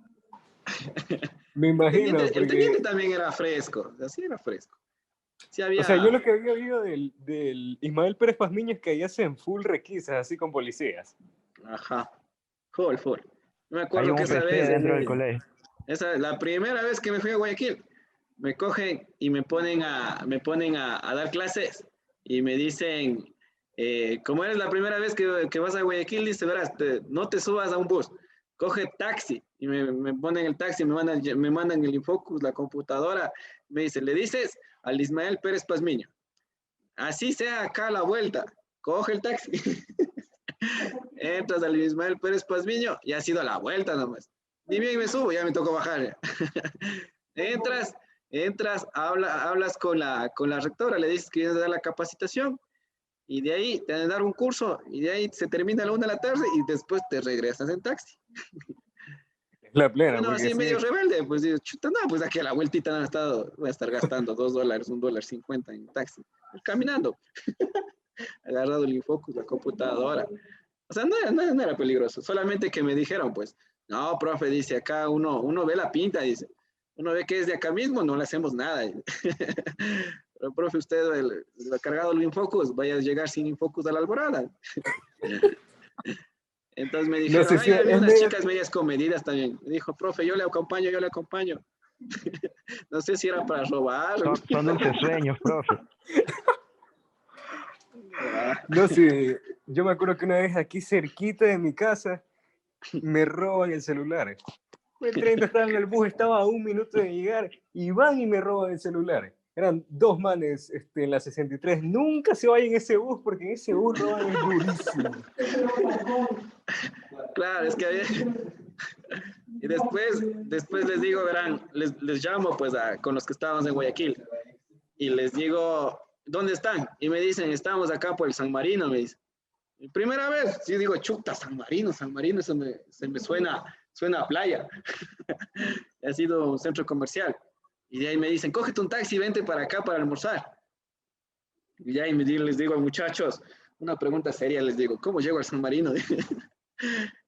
Me imagino, El porque teniente también era fresco. Así era fresco. Sí había... O sea, yo lo que había oído del Ismael Pérez Pazmiño es que ahí hacen full requisas, así con policías. Ajá. Full. Me Hay acuerdo un que esa PC vez, dentro del colegio. la primera vez que me fui a Guayaquil, me cogen y me ponen a dar clases y me dicen, como eres la primera vez que vas a Guayaquil, dice, verás, no te subas a un bus, coge taxi. Y me ponen el taxi, me mandan el Infocus, la computadora, me dice, le dices al Ismael Pérez Pazmiño, así sea acá a la vuelta, coge el taxi. Entras al Ismael Pérez Pazmiño y ha sido a la vuelta nomás. Ni bien me subo, ya me tocó bajar. Entras, hablas con la rectora, le dices que vienes a dar la capacitación y de ahí te van a dar un curso y de ahí se termina a la 1 de la tarde y después te regresas en taxi. La plena, Bueno, porque así sí, medio rebelde, pues digo, chuta, no, pues aquí a la vueltita voy a estar gastando $2, $1.50 en taxi. Caminando. Agarrado el Infocus, la computadora. O sea, no era peligroso, solamente que me dijeron, pues, no, profe, dice, acá uno ve la pinta, dice, uno ve que es de acá mismo, no le hacemos nada. Pero, profe, usted ha cargado el Infocus, vaya a llegar sin Infocus a la Alborada. Entonces me no dijeron, sé si hay es unas medio... chicas medias comedidas también. Me dijo, profe, yo le acompaño. No sé si era para robar. Son dulces sueños, profe. No sé, yo me acuerdo que una vez aquí cerquita de mi casa me roban el celular. Fue el 30, estaba en el bus, estaba a 1 minuto de llegar y van y me roban el celular. Eran 2 manes en la 63. Nunca se vayan en ese bus porque en ese bus roban es durísimo. Claro, es que había... Y después les digo, verán, les llamo pues con los que estábamos en Guayaquil y les digo, ¿dónde están? Y me dicen, estamos acá por el San Marino, me dicen. Y primera vez, yo digo, chuta, San Marino, se me suena a playa. Ha sido un centro comercial. Y de ahí me dicen, cógete un taxi, vente para acá para almorzar. Y de ahí les digo, muchachos, una pregunta seria, les digo, ¿cómo llego al San Marino?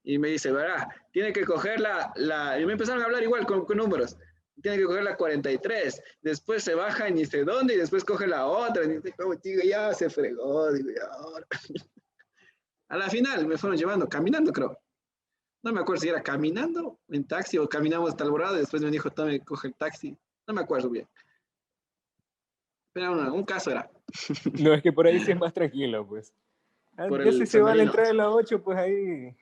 Y me dice, verá, tiene que coger y me empezaron a hablar igual con números. Tiene que coger la 43, después se baja en ni sé dónde y después coge la otra. Y dice, como, digo, ya se fregó, digo, ya ahora. A la final me fueron llevando, caminando creo. No me acuerdo si era caminando en taxi o caminamos hasta Alborada y después me dijo, tome, coge el taxi. No me acuerdo bien. Pero un caso era. No, es que por ahí sí es más tranquilo, pues. Por Ya el si se San va a la Marino. entrada de la 8, pues ahí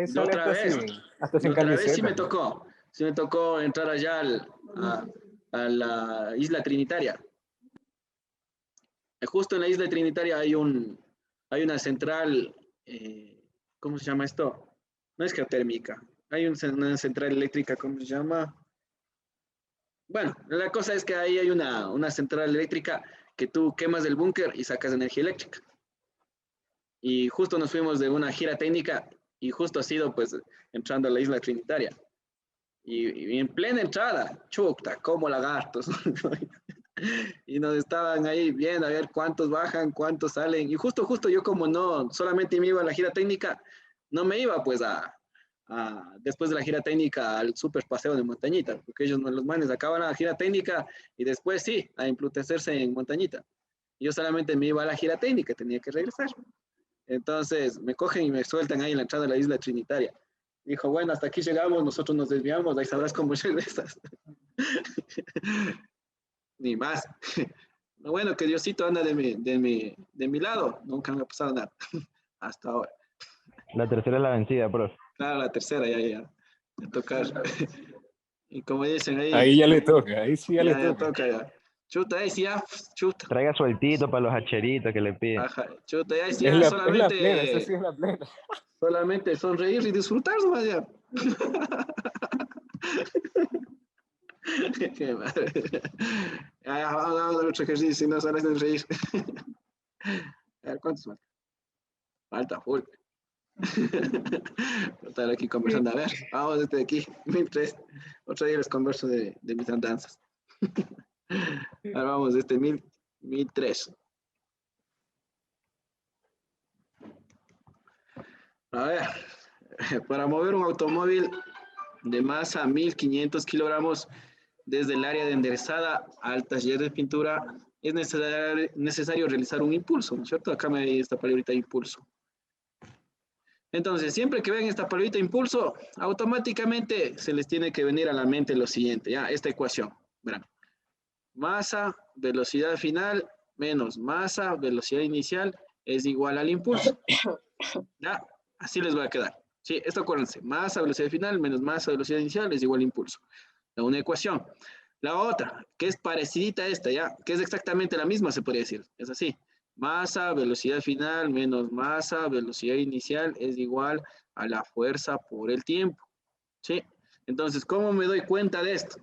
sale Otra vez, hasta sin otra vez sí camiseta. me tocó entrar allá a la isla Trinitaria. Justo en la isla Trinitaria hay una central, ¿cómo se llama esto? No es geotérmica, hay una central eléctrica, ¿cómo se llama? Bueno, la cosa es que ahí hay una central eléctrica que tú quemas el búnker y sacas energía eléctrica. Y justo nos fuimos de una gira técnica y justo ha sido pues entrando a la isla Trinitaria. Y en plena entrada, chuta, como lagartos. Y nos estaban ahí viendo a ver cuántos bajan, cuántos salen. Y justo yo como no, solamente me iba a la gira técnica, no me iba pues después de la gira técnica al super paseo de Montañita, porque ellos, los manes, acaban la gira técnica y después sí, a emplutecerse en Montañita. Yo solamente me iba a la gira técnica, tenía que regresar. Entonces me cogen y me sueltan ahí en la entrada de la isla Trinitaria. Dijo, bueno, hasta aquí llegamos, nosotros nos desviamos, ahí sabrás cómo regresas. Ni más. Lo bueno que Diosito anda de mi lado, nunca me ha pasado nada, hasta ahora. La tercera es la vencida, profe. Claro, la tercera ya, de tocar. Y como dicen ahí. Ahí ya le toca, ahí sí ya le toca. toca ya. Chuta, ahí sí ya, chuta. Traiga sueltito para los hacheritos que le piden. Ajá, chuta, ahí sí Es ya la solamente. plena, esa sí es la plena. Solamente sonreír y disfrutar, nomás ya. Qué madre. Vamos a dar otro ejercicio, si no sales de reír. A ver, ¿cuántos falta? Falta full. Estar aquí conversando. A ver, vamos desde aquí, 1003. Otro día les converso de mis andanzas. Ahora vamos desde 1003. A ver, para mover un automóvil de masa 1500 kilogramos desde el área de enderezada al taller de pintura, es necesario realizar un impulso, ¿no es cierto? Acá me esta palabrita impulso. Entonces, siempre que vean esta palabrita impulso, automáticamente se les tiene que venir a la mente lo siguiente, ya, esta ecuación. Verán, masa, velocidad final, menos masa, velocidad inicial, es igual al impulso. Ya, así les va a quedar. Sí, esto acuérdense, masa, velocidad final, menos masa, velocidad inicial, es igual al impulso. Una ecuación. La otra, que es parecidita a esta, ya, que es exactamente la misma, se podría decir. Es así. Masa, velocidad final, menos masa, velocidad inicial, es igual a la fuerza por el tiempo. ¿Sí? Entonces, ¿cómo me doy cuenta de esto?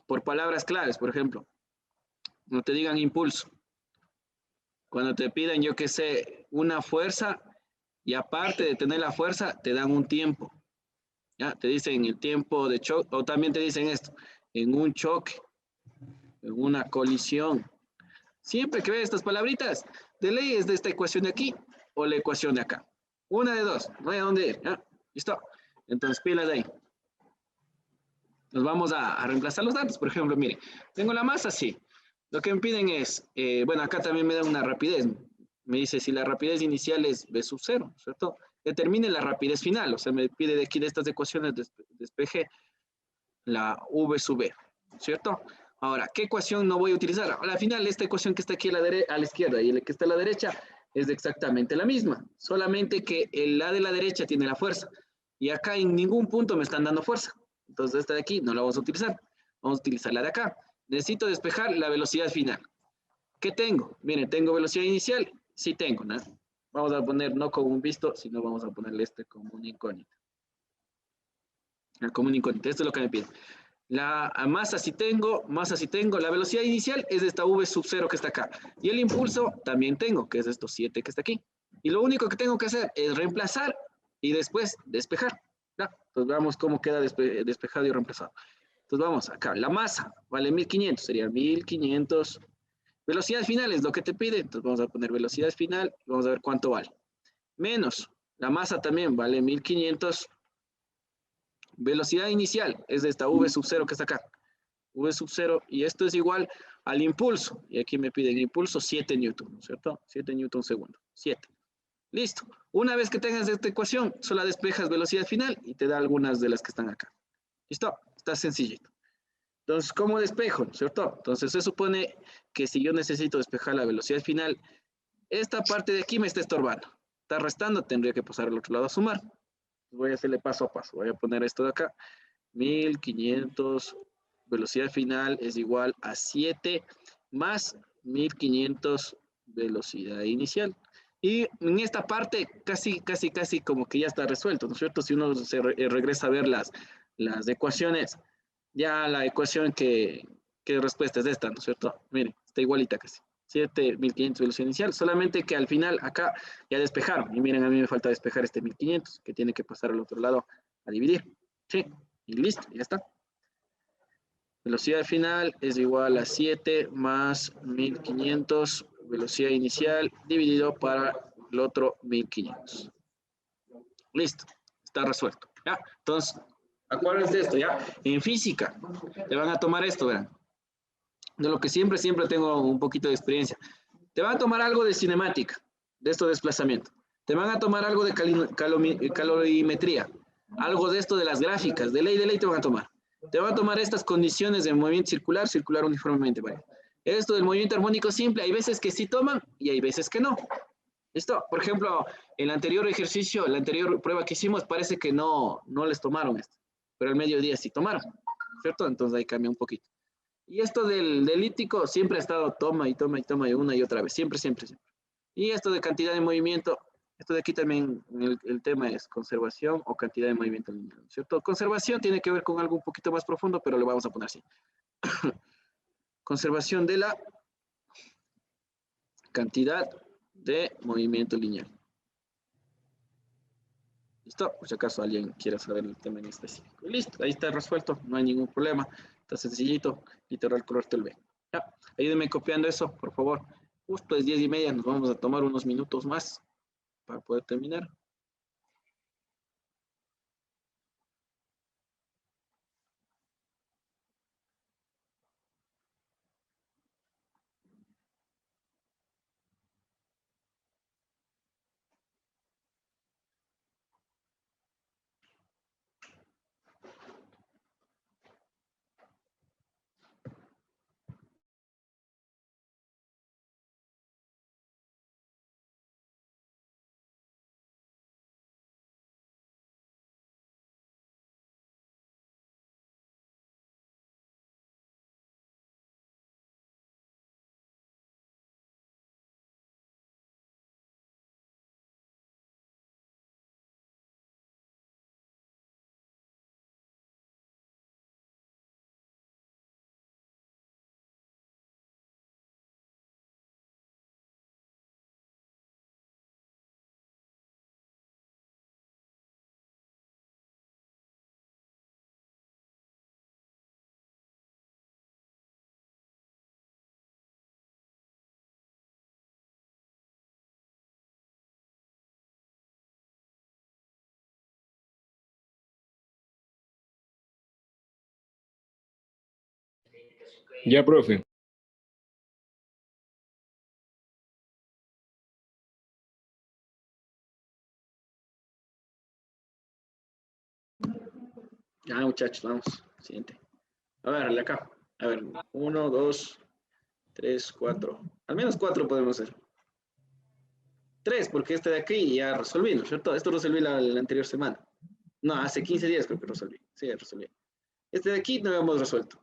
Por palabras claves, por ejemplo. No te digan impulso. Cuando te piden, yo qué sé, una fuerza, y aparte de tener la fuerza, te dan un tiempo. ¿Ya? Te dicen el tiempo de choque, o también te dicen esto, en un choque, en una colisión. Siempre que veas estas palabritas, de ley es de esta ecuación de aquí o la ecuación de acá. Una de dos, no hay a dónde ir. ¿Ya? ¿Listo? Entonces, pilas de ahí. Nos vamos a reemplazar los datos. Por ejemplo, mire, tengo la masa, sí. Lo que me piden es, bueno, acá también me da una rapidez. Me dice si la rapidez inicial es v sub 0, ¿cierto? Determine la rapidez final. O sea, me pide de aquí de estas ecuaciones, despeje la v sub b, ¿cierto? Ahora, ¿qué ecuación no voy a utilizar? Al final, esta ecuación que está aquí a la izquierda y la que está a la derecha es exactamente la misma, solamente que la de la derecha tiene la fuerza y acá en ningún punto me están dando fuerza. Entonces, esta de aquí no la vamos a utilizar. Vamos a utilizar la de acá. Necesito despejar la velocidad final. ¿Qué tengo? Miren, ¿tengo velocidad inicial? Sí tengo, ¿no? Vamos a poner no como un visto, sino vamos a ponerle este como una incógnita. Como una incógnita. Esto es lo que me pide. La masa sí tengo, la velocidad inicial es esta v sub 0 que está acá. Y el impulso también tengo, que es estos 7 que está aquí. Y lo único que tengo que hacer es reemplazar y después despejar. ¿Ya? Entonces veamos cómo queda despejado y reemplazado. Entonces vamos acá, la masa vale 1500, sería 1500. Velocidad final es lo que te pide, entonces vamos a poner velocidad final y vamos a ver cuánto vale. Menos, la masa también vale 1500. Velocidad inicial es de esta v sub 0 que está acá. V sub 0 y esto es igual al impulso. Y aquí me piden impulso 7 newton, ¿cierto? 7 newton segundo. 7. Listo. Una vez que tengas esta ecuación, solo despejas velocidad final y te da algunas de las que están acá. ¿Listo? Está sencillito. Entonces, ¿cómo despejo? ¿Cierto? Entonces, se supone que si yo necesito despejar la velocidad final, esta parte de aquí me está estorbando. Está restando, tendría que pasar al otro lado a sumar. Voy a hacerle paso a paso. Voy a poner esto de acá. 1500, velocidad final es igual a 7 más 1500 velocidad inicial. Y en esta parte casi como que ya está resuelto, ¿no es cierto? Si uno se regresa a ver las ecuaciones, ya la ecuación que respuesta es esta, ¿no es cierto? Miren, está igualita casi. 7.500 velocidad inicial, solamente que al final acá ya despejaron. Y miren, a mí me falta despejar este 1500, que tiene que pasar al otro lado a dividir. Sí, y listo, ya está. Velocidad final es igual a 7 más 1500, velocidad inicial, dividido para el otro 1500. Listo, está resuelto. ¿Ya? Entonces, acuérdense de esto, ¿ya? En física, te van a tomar esto, verán. De lo que siempre tengo un poquito de experiencia. Te van a tomar algo de cinemática, de esto de desplazamiento. Te van a tomar algo de calorimetría, algo de esto de las gráficas, de ley te van a tomar. Te van a tomar estas condiciones de movimiento circular uniformemente. ¿Vale? Esto del movimiento armónico simple, hay veces que sí toman y hay veces que no. ¿Listo? Por ejemplo, el anterior ejercicio, la anterior prueba que hicimos, parece que no les tomaron esto, pero al mediodía sí tomaron, ¿cierto? Entonces ahí cambia un poquito. Y esto del elíptico siempre ha estado toma y una y otra vez, siempre. Y esto de cantidad de movimiento, esto de aquí también el tema es conservación o cantidad de movimiento lineal, ¿cierto? Conservación tiene que ver con algo un poquito más profundo, pero le vamos a poner así. Conservación de la cantidad de movimiento lineal. ¿Listo? Por si acaso alguien quiera saber el tema en específico. Listo, ahí está resuelto, no hay ningún problema. Está sencillito, literal color B. Ya, ayúdenme copiando eso, por favor. Justo es 10:30, nos vamos a tomar unos minutos más para poder terminar. Ya, profe. Ya, muchachos, vamos. Siguiente. A ver, de acá. A ver, 1, 2, 3, 4. Al menos 4 podemos hacer. 3, porque este de aquí ya resolví, ¿no es cierto? Esto resolví la anterior semana. No, hace 15 días creo que resolví. Sí, ya resolví. Este de aquí no lo hemos resuelto.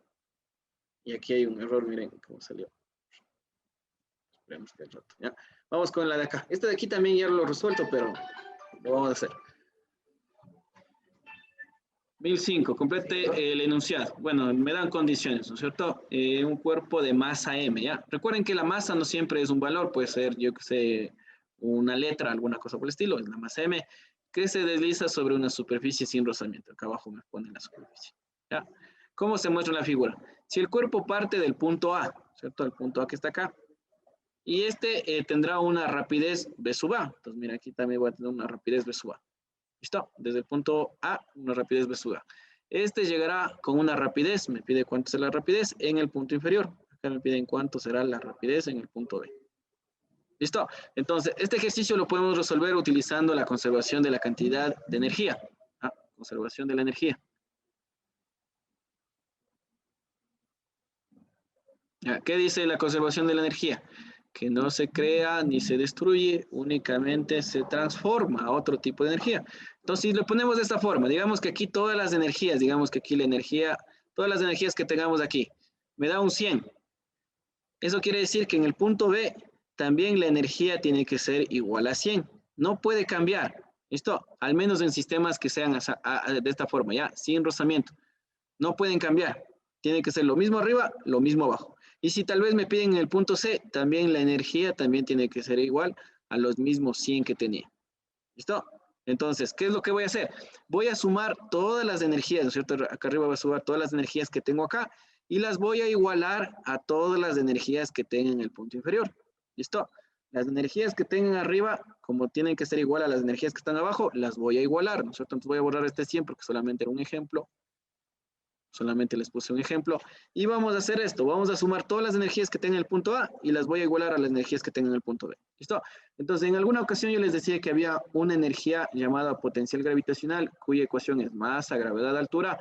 Y aquí hay un error, miren cómo salió. Esperemos que el rato. ¿Ya? Vamos con la de acá. Este de aquí también ya lo he resuelto, pero lo vamos a hacer. 1005, complete el enunciado. Bueno, me dan condiciones, ¿no es cierto? Un cuerpo de masa M, ¿ya? Recuerden que la masa no siempre es un valor, puede ser, yo que sé, una letra, alguna cosa por el estilo, es la masa M, que se desliza sobre una superficie sin rozamiento. Acá abajo me ponen la superficie, ¿ya? ¿Cómo se muestra en la figura? Si el cuerpo parte del punto A, ¿cierto? El punto A que está acá, y este tendrá una rapidez V sub A. Entonces, mira, aquí también voy a tener una rapidez V sub A. ¿Listo? Desde el punto A, una rapidez V sub A. Este llegará con una rapidez, me pide cuánto será la rapidez en el punto inferior. Acá me piden cuánto será la rapidez en el punto B. ¿Listo? Entonces, este ejercicio lo podemos resolver utilizando la conservación de la cantidad de energía. ¿Ah? Conservación de la energía. ¿Qué dice la conservación de la energía? Que no se crea ni se destruye, únicamente se transforma a otro tipo de energía. Entonces, si lo ponemos de esta forma, digamos que aquí todas las energías, digamos que aquí la energía, todas las energías que tengamos aquí, me da un 100. Eso quiere decir que en el punto B también la energía tiene que ser igual a 100. No puede cambiar. ¿Listo? Al menos en sistemas que sean de esta forma, ¿ya? Sin rozamiento. No pueden cambiar. Tiene que ser lo mismo arriba, lo mismo abajo. Y si tal vez me piden en el punto C, también la energía también tiene que ser igual a los mismos 100 que tenía. ¿Listo? Entonces, ¿qué es lo que voy a hacer? Voy a sumar todas las energías, ¿no es cierto? Acá arriba voy a sumar todas las energías que tengo acá y las voy a igualar a todas las energías que tengan en el punto inferior. ¿Listo? Las energías que tengan arriba, como tienen que ser igual a las energías que están abajo, las voy a igualar, ¿no es cierto? Entonces voy a borrar este 100 porque solamente era un ejemplo. Solamente les puse un ejemplo. Y vamos a hacer esto. Vamos a sumar todas las energías que tengan el punto A y las voy a igualar a las energías que tengan el punto B. ¿Listo? Entonces, en alguna ocasión yo les decía que había una energía llamada potencial gravitacional, cuya ecuación es masa, gravedad, altura.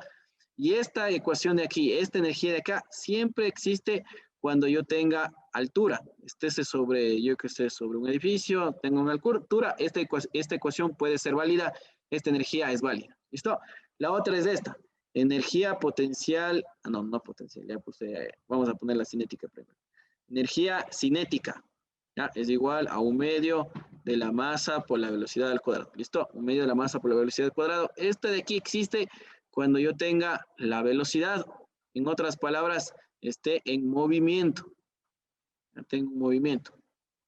Y esta ecuación de aquí, esta energía de acá, siempre existe cuando yo tenga altura. Estése sobre, yo que sé, sobre un edificio, tengo una altura, esta ecuación puede ser válida, esta energía es válida. ¿Listo? La otra es esta. Energía potencial, no potencial, ya puse, vamos a poner la cinética primero. Energía cinética, ¿ya? Es igual a 1/2 de la masa por la velocidad al cuadrado. ¿Listo? 1/2 de la masa por la velocidad al cuadrado. Este de aquí existe cuando yo tenga la velocidad, en otras palabras, esté en movimiento. Ya tengo un movimiento.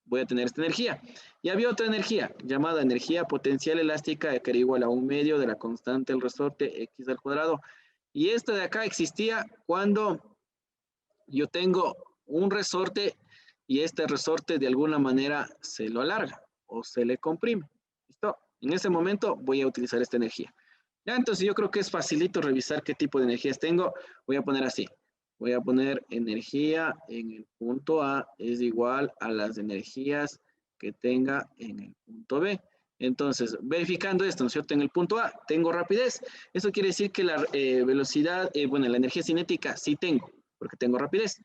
Voy a tener esta energía. Y había otra energía llamada energía potencial elástica que era igual a 1/2 de la constante del resorte x al cuadrado. Y esta de acá existía cuando yo tengo un resorte y este resorte de alguna manera se lo alarga o se le comprime. ¿Listo? En ese momento voy a utilizar esta energía. Ya, entonces yo creo que es facilito revisar qué tipo de energías tengo. Voy a poner así. Voy a poner energía en el punto A es igual a las energías que tenga en el punto B. Entonces, verificando esto, ¿no es cierto? En el punto A tengo rapidez. Eso quiere decir que la velocidad, bueno, la energía cinética sí tengo, porque tengo rapidez.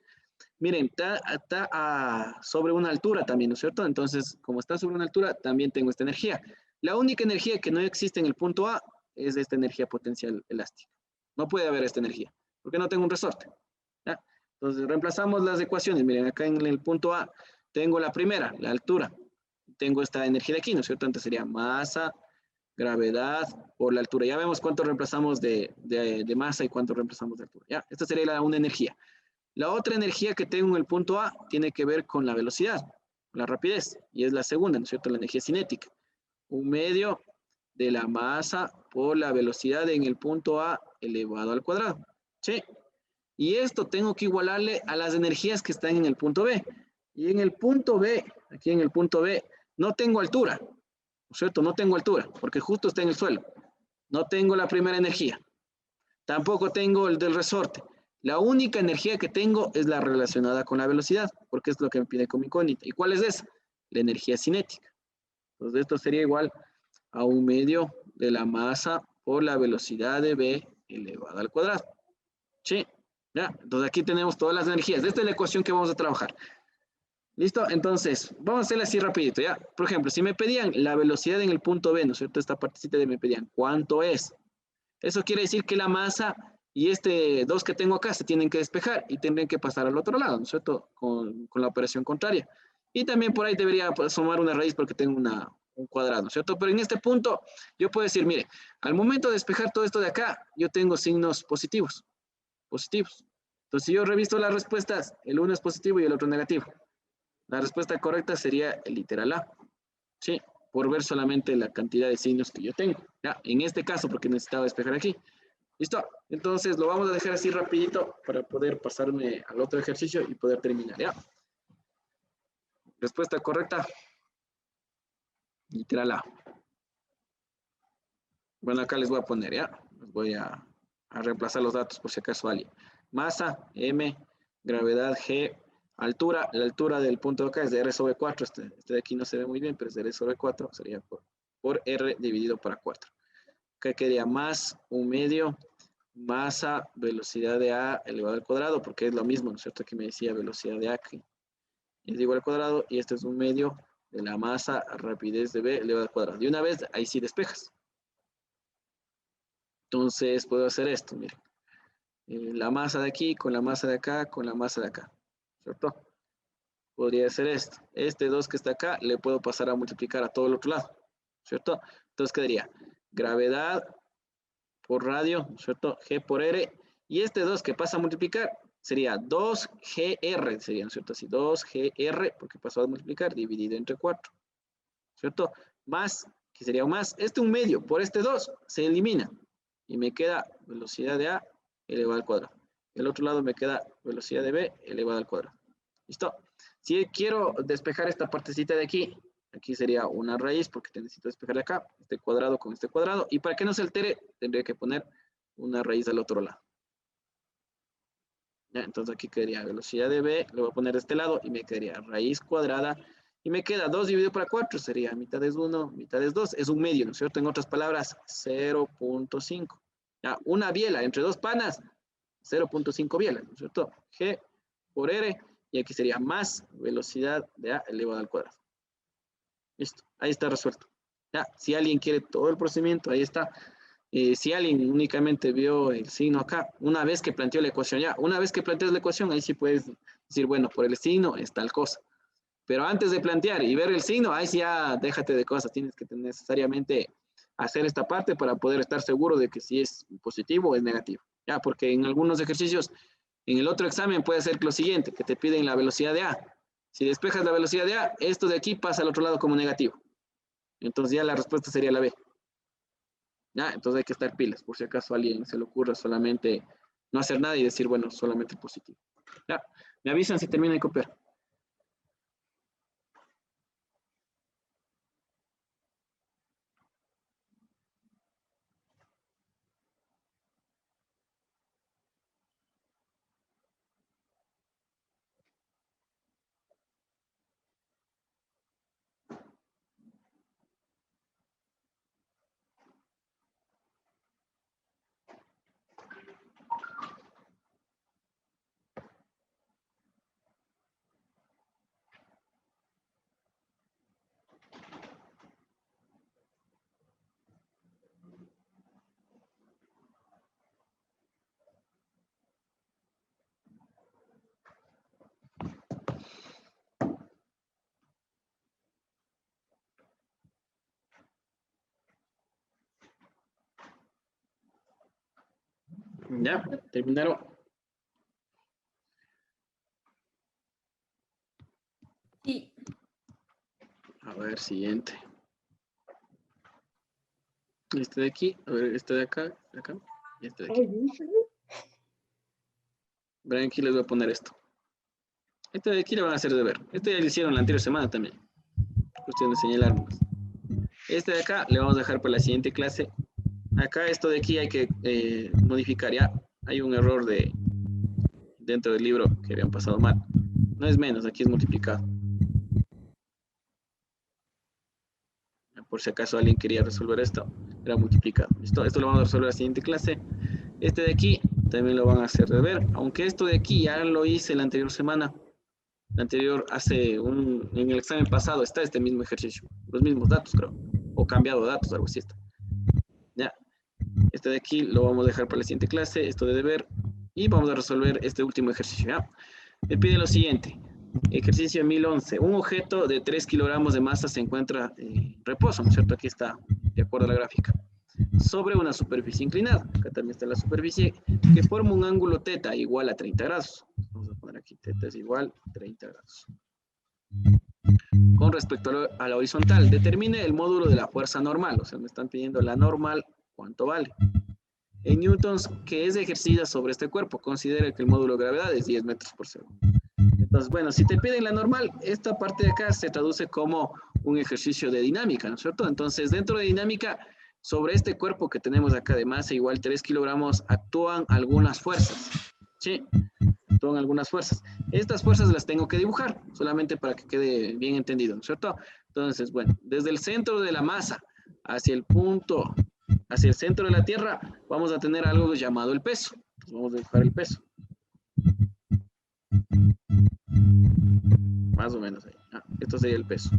Miren, está sobre una altura también, ¿no es cierto? Entonces, como está sobre una altura, también tengo esta energía. La única energía que no existe en el punto A es esta energía potencial elástica. No puede haber esta energía, porque no tengo un resorte. ¿Ya? Entonces, reemplazamos las ecuaciones. Miren, acá en el punto A tengo la primera, la altura. Tengo esta energía de aquí, ¿no es cierto? Entonces sería masa, gravedad por la altura. Ya vemos cuánto reemplazamos de masa y cuánto reemplazamos de altura. ¿Ya? Esta sería una energía. La otra energía que tengo en el punto A tiene que ver con la velocidad, la rapidez, y es la segunda, ¿no es cierto? La energía cinética. 1/2 de la masa por la velocidad en el punto A elevado al cuadrado. ¿Sí? Y esto tengo que igualarle a las energías que están en el punto B. Y en el punto B, aquí en el punto B, no tengo altura, ¿no es cierto? No tengo altura, porque justo está en el suelo. No tengo la primera energía. Tampoco tengo el del resorte. La única energía que tengo es la relacionada con la velocidad, porque es lo que me pide con mi incógnita. ¿Y cuál es esa? La energía cinética. Entonces esto sería igual a 1/2 de la masa por la velocidad de v elevado al cuadrado. ¿Sí? ¿Ya? Entonces aquí tenemos todas las energías. Esta es la ecuación que vamos a trabajar. ¿Listo? Entonces, vamos a hacerla así rapidito, ¿ya? Por ejemplo, si me pedían la velocidad en el punto B, ¿no es cierto? Esta partecita de me pedían, ¿cuánto es? Eso quiere decir que la masa y este 2 que tengo acá se tienen que despejar y tendrían que pasar al otro lado, ¿no es cierto? Con la operación contraria. Y también por ahí debería sumar una raíz porque tengo un cuadrado, ¿no es cierto? Pero en este punto yo puedo decir, mire, al momento de despejar todo esto de acá, yo tengo signos positivos. Entonces, si yo reviso las respuestas, el uno es positivo y el otro negativo. La respuesta correcta sería el literal A. ¿Sí? Por ver solamente la cantidad de signos que yo tengo. ¿Ya? En este caso, porque necesitaba despejar aquí. ¿Listo? Entonces, lo vamos a dejar así rapidito para poder pasarme al otro ejercicio y poder terminar. ¿Ya? Respuesta correcta. Literal A. Bueno, acá les voy a poner, ¿ya? Les voy a reemplazar los datos por si acaso alguien. Masa, M, gravedad, G, altura. La altura del punto de acá es de R sobre 4. Este de aquí no se ve muy bien, pero es de R sobre 4. Sería por R dividido para 4. Acá quedaría más 1/2 masa velocidad de A elevado al cuadrado, porque es lo mismo, ¿no es cierto? Aquí me decía velocidad de A que es igual al cuadrado, y este es 1/2 de la masa rapidez de B elevado al cuadrado. Y una vez, ahí sí despejas. Entonces puedo hacer esto, miren. La masa de aquí con la masa de acá con la masa de acá, ¿cierto? Podría hacer esto. Este 2 que está acá le puedo pasar a multiplicar a todo el otro lado, ¿cierto? Entonces quedaría gravedad por radio, ¿cierto? G por R. Y este 2 que pasa a multiplicar sería 2GR, sería, ¿no es cierto? Así, 2GR, porque pasó a multiplicar, dividido entre 4, ¿cierto? Más, que sería un más. Este 1/2 por este 2 se elimina. Y me queda velocidad de A elevado al cuadrado. Del otro lado me queda velocidad de B elevado al cuadrado. ¿Listo? Si quiero despejar esta partecita de aquí, aquí sería una raíz porque te necesito despejar de acá, este cuadrado con este cuadrado. Y para que no se altere, tendría que poner una raíz al otro lado. ¿Ya? Entonces aquí quedaría velocidad de B, le voy a poner de este lado y me quedaría raíz cuadrada. Y me queda 2 dividido por 4, sería mitad es 1, mitad es 2, es 1/2, ¿no es cierto? En otras palabras, 0.5. Ya, una biela entre dos panas, 0.5 bielas, ¿no es cierto? G por R, y aquí sería más velocidad de A elevado al cuadrado. Listo, ahí está resuelto. Ya, si alguien quiere todo el procedimiento, ahí está. Si alguien únicamente vio el signo acá, una vez que planteó la ecuación, ya, una vez que planteas la ecuación, ahí sí puedes decir, bueno, por el signo es tal cosa. Pero antes de plantear y ver el signo, ahí sí ya déjate de cosas. Tienes que necesariamente hacer esta parte para poder estar seguro de que si es positivo o es negativo. Ya, porque en algunos ejercicios, en el otro examen puede ser lo siguiente, que te piden la velocidad de A. Si despejas la velocidad de A, esto de aquí pasa al otro lado como negativo. Entonces ya la respuesta sería la B. Ya, entonces hay que estar pilas, por si acaso a alguien se le ocurra solamente no hacer nada y decir, bueno, solamente positivo. Ya, me avisan si termina de copiar. Ya, terminaron. Sí. A ver, siguiente. Este de aquí, a ver, este de acá, y este de aquí. Verán, aquí les voy a poner esto. Este de aquí le van a hacer de ver. Este ya lo hicieron la anterior semana también. Cuestión de señalarnos. Este de acá le vamos a dejar para la siguiente clase. Acá esto de aquí hay que modificar ya. Hay un error de dentro del libro que habían pasado mal. No es menos, aquí es multiplicado. Por si acaso alguien quería resolver esto, era multiplicado. ¿Listo? Esto lo vamos a resolver en la siguiente clase. Este de aquí también lo van a hacer de ver, aunque esto de aquí ya lo hice la anterior semana. La anterior, en el examen pasado está este mismo ejercicio, los mismos datos creo, o cambiado datos, algo así está. Ya, este de aquí lo vamos a dejar para la siguiente clase, esto de deber, y vamos a resolver este último ejercicio. ¿Ya? Me pide lo siguiente, ejercicio 1011, un objeto de 3 kilogramos de masa se encuentra en reposo, ¿no es cierto? Aquí está, de acuerdo a la gráfica, sobre una superficie inclinada. Acá también está la superficie que forma un ángulo θ igual a 30 grados. Vamos a poner aquí θ es igual a 30 grados. Con respecto a la horizontal, determine el módulo de la fuerza normal. O sea, me están pidiendo la normal, ¿cuánto vale? En newtons, que es ejercida sobre este cuerpo. Considere que el módulo de gravedad es 10 metros por segundo. Entonces, bueno, si te piden la normal, esta parte de acá se traduce como un ejercicio de dinámica, ¿no es cierto? Entonces, dentro de dinámica, sobre este cuerpo que tenemos acá de masa igual 3 kilogramos, actúan algunas fuerzas. ¿Sí? Actúan algunas fuerzas. Estas fuerzas las tengo que dibujar, solamente para que quede bien entendido, ¿no es cierto? Entonces, bueno, desde el centro de la masa hacia el punto, hacia el centro de la Tierra, vamos a tener algo llamado el peso. Entonces, vamos a dibujar el peso. Más o menos ahí. Esto sería el peso.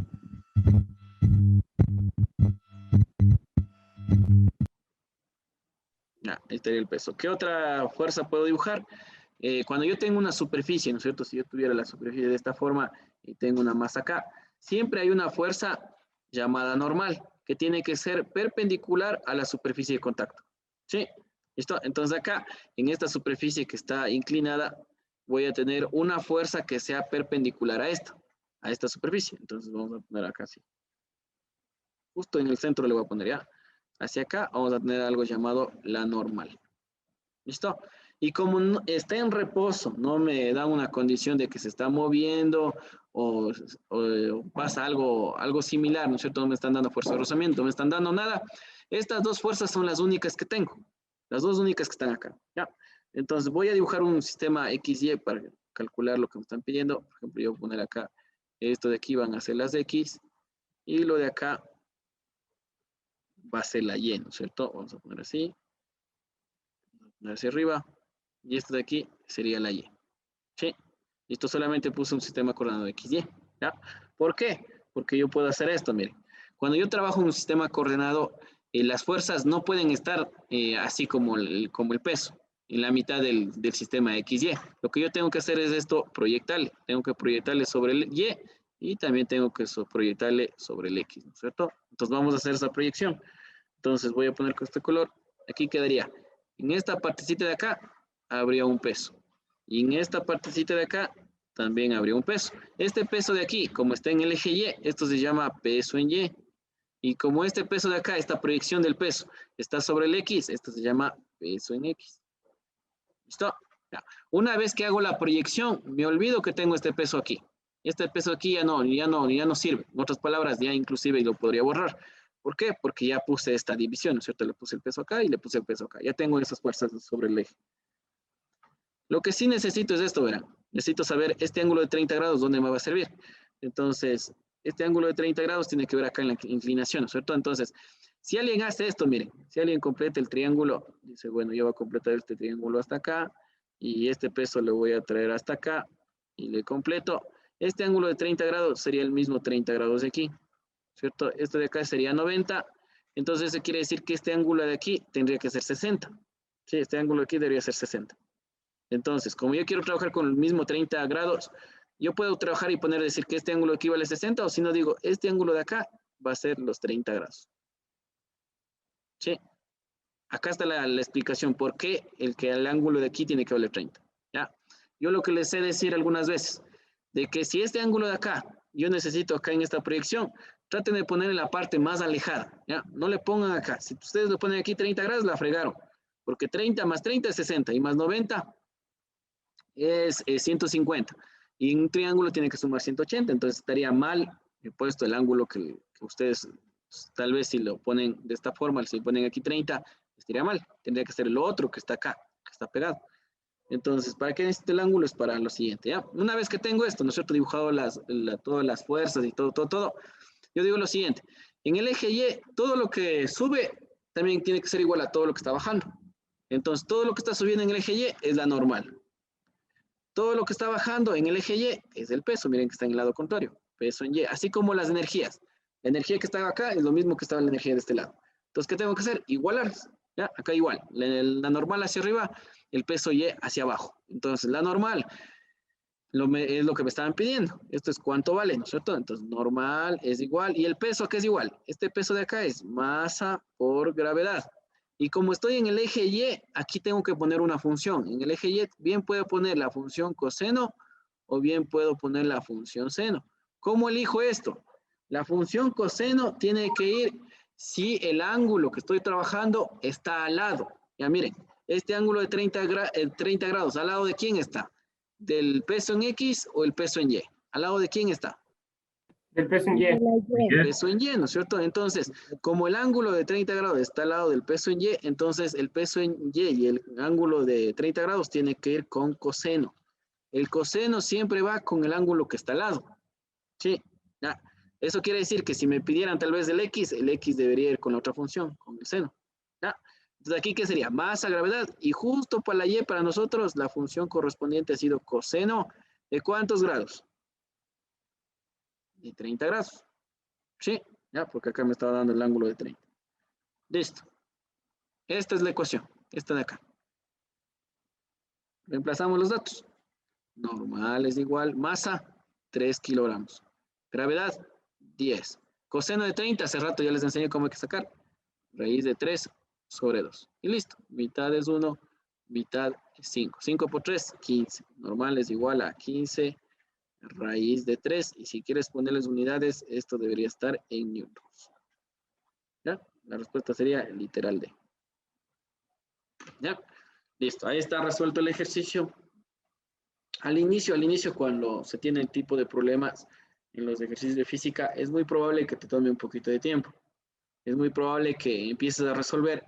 Este sería el peso. ¿Qué otra fuerza puedo dibujar? Cuando yo tengo una superficie, ¿no es cierto? Si yo tuviera la superficie de esta forma y tengo una masa acá, siempre hay una fuerza llamada normal, que tiene que ser perpendicular a la superficie de contacto. ¿Sí? ¿Listo? Entonces acá, en esta superficie que está inclinada, voy a tener una fuerza que sea perpendicular a esta superficie. Entonces vamos a poner acá así. Justo en el centro le voy a poner ya. Hacia acá vamos a tener algo llamado la normal. ¿Listo? Y como no, está en reposo, no me da una condición de que se está moviendo o pasa algo similar, ¿no es cierto? No me están dando fuerza de rozamiento, no me están dando nada. Estas dos fuerzas son las únicas que tengo. Las dos únicas que están acá. ¿Ya? Entonces voy a dibujar un sistema XY para calcular lo que me están pidiendo. Por ejemplo, yo voy a poner acá, esto de aquí van a ser las X y lo de acá va a ser la Y, ¿no es cierto? Vamos a poner así. Vamos a poner hacia arriba. Y esto de aquí sería la Y. ¿Sí? Esto solamente puse un sistema coordenado XY. ¿Ya? ¿Por qué? Porque yo puedo hacer esto, miren. Cuando yo trabajo en un sistema coordenado, las fuerzas no pueden estar así como el peso, en la mitad del sistema XY. Lo que yo tengo que hacer es esto, proyectarle. Tengo que proyectarle sobre el Y y también tengo que proyectarle sobre el X, ¿no es cierto? Entonces vamos a hacer esa proyección. Entonces voy a poner con este color. Aquí quedaría. En esta partecita de acá habría un peso. Y en esta partecita de acá también habría un peso. Este peso de aquí, como está en el eje Y, esto se llama peso en Y. Y como este peso de acá, esta proyección del peso, está sobre el X, esto se llama peso en X. ¿Listo? Ya. Una vez que hago la proyección, me olvido que tengo este peso aquí. Este peso aquí ya no sirve. En otras palabras, ya inclusive lo podría borrar. ¿Por qué? Porque ya puse esta división, ¿no es cierto? Le puse el peso acá y le puse el peso acá. Ya tengo esas fuerzas sobre el eje. Lo que sí necesito es esto, verán. Necesito saber este ángulo de 30 grados, ¿dónde me va a servir? Entonces, este ángulo de 30 grados tiene que ver acá en la inclinación, ¿no es cierto? Entonces, si alguien hace esto, miren, si alguien completa el triángulo, dice, bueno, yo voy a completar este triángulo hasta acá, y este peso le voy a traer hasta acá, y le completo. Este ángulo de 30 grados sería el mismo 30 grados de aquí, ¿cierto? Esto de acá sería 90, entonces eso quiere decir que este ángulo de aquí tendría que ser 60. Sí, este ángulo de aquí debería ser 60. Entonces, como yo quiero trabajar con el mismo 30 grados, yo puedo trabajar y decir que este ángulo equivale a 60, o si no digo, este ángulo de acá va a ser los 30 grados. ¿Sí? Acá está la explicación por qué el ángulo de aquí tiene que valer 30. ¿Ya? Yo lo que les sé decir algunas veces, de que si este ángulo de acá, yo necesito acá en esta proyección, traten de poner en la parte más alejada. ¿Ya? No le pongan acá. Si ustedes lo ponen aquí 30 grados, la fregaron. Porque 30 más 30 es 60 y más 90 es 150. Y en un triángulo tiene que sumar 180, entonces estaría mal puesto el ángulo que ustedes, tal vez si lo ponen de esta forma, si ponen aquí 30, estaría mal. Tendría que ser lo otro que está acá, que está pegado. Entonces, ¿para qué necesito el ángulo? Es para lo siguiente, ¿ya? Una vez que tengo esto, ¿no es cierto? Dibujado todas las fuerzas y todo. Yo digo lo siguiente. En el eje Y, todo lo que sube también tiene que ser igual a todo lo que está bajando. Entonces, todo lo que está subiendo en el eje Y es la normal. Todo lo que está bajando en el eje Y es el peso. Miren que está en el lado contrario. Peso en Y. Así como las energías. La energía que estaba acá es lo mismo que estaba la energía de este lado. Entonces, ¿qué tengo que hacer? Igualarlas. ¿Ya? Acá igual. La normal hacia arriba, el peso Y hacia abajo. Entonces, la normal es lo que me estaban pidiendo. Esto es cuánto vale, ¿no es cierto? Entonces, normal es igual. ¿Y el peso qué es igual? Este peso de acá es masa por gravedad. Y como estoy en el eje Y, aquí tengo que poner una función. En el eje Y bien puedo poner la función coseno o bien puedo poner la función seno. ¿Cómo elijo esto? La función coseno tiene que ir si el ángulo que estoy trabajando está al lado. Ya miren, este ángulo de 30 grados, ¿al lado de quién está? ¿Del peso en X o el peso en Y? ¿Al lado de quién está? Del peso en Y. El peso en Y, ¿no es cierto? Entonces, como el ángulo de 30 grados está al lado del peso en Y, entonces el peso en Y y el ángulo de 30 grados tiene que ir con coseno. El coseno siempre va con el ángulo que está al lado. Sí, ya. Eso quiere decir que si me pidieran tal vez el X debería ir con la otra función, con el seno. ¿Ya? Entonces aquí, ¿qué sería? Masa, gravedad, y justo para la Y, para nosotros, la función correspondiente ha sido coseno de ¿cuántos grados? De 30 grados. Sí, ya, porque acá me estaba dando el ángulo de 30. Listo. Esta es la ecuación, esta de acá. Reemplazamos los datos. Normal es igual, masa, 3 kilogramos. Gravedad, 10. Coseno de 30, hace rato ya les enseñé cómo hay que sacar. Raíz de 3 sobre 2. Y listo. Mitad es 1, mitad es 5. 5 por 3, 15. Normal es igual a 15 raíz de 3. Y si quieres ponerles unidades, esto debería estar en newtons. ¿Ya? La respuesta sería literal D. ¿Ya? Listo. Ahí está resuelto el ejercicio. Al inicio, cuando se tiene el tipo de problemas en los ejercicios de física, es muy probable que te tome un poquito de tiempo. Es muy probable que empieces a resolver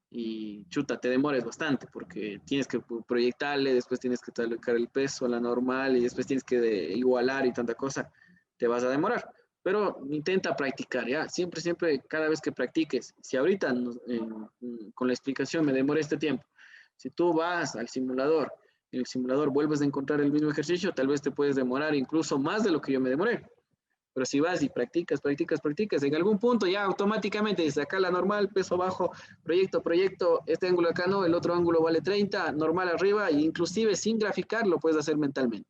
y chuta, te demores bastante porque tienes que proyectarle, después tienes que colocar el peso a la normal y después tienes que igualar y tanta cosa, te vas a demorar. Pero intenta practicar, ¿ya? Siempre, cada vez que practiques. Si ahorita con la explicación me demoré este tiempo, si tú vas al simulador, en el simulador vuelves a encontrar el mismo ejercicio, tal vez te puedes demorar incluso más de lo que yo me demoré. Pero si vas y practicas, en algún punto ya automáticamente dices, acá la normal, peso bajo, proyecto, este ángulo acá no, el otro ángulo vale 30, normal arriba, e inclusive sin graficar lo puedes hacer mentalmente.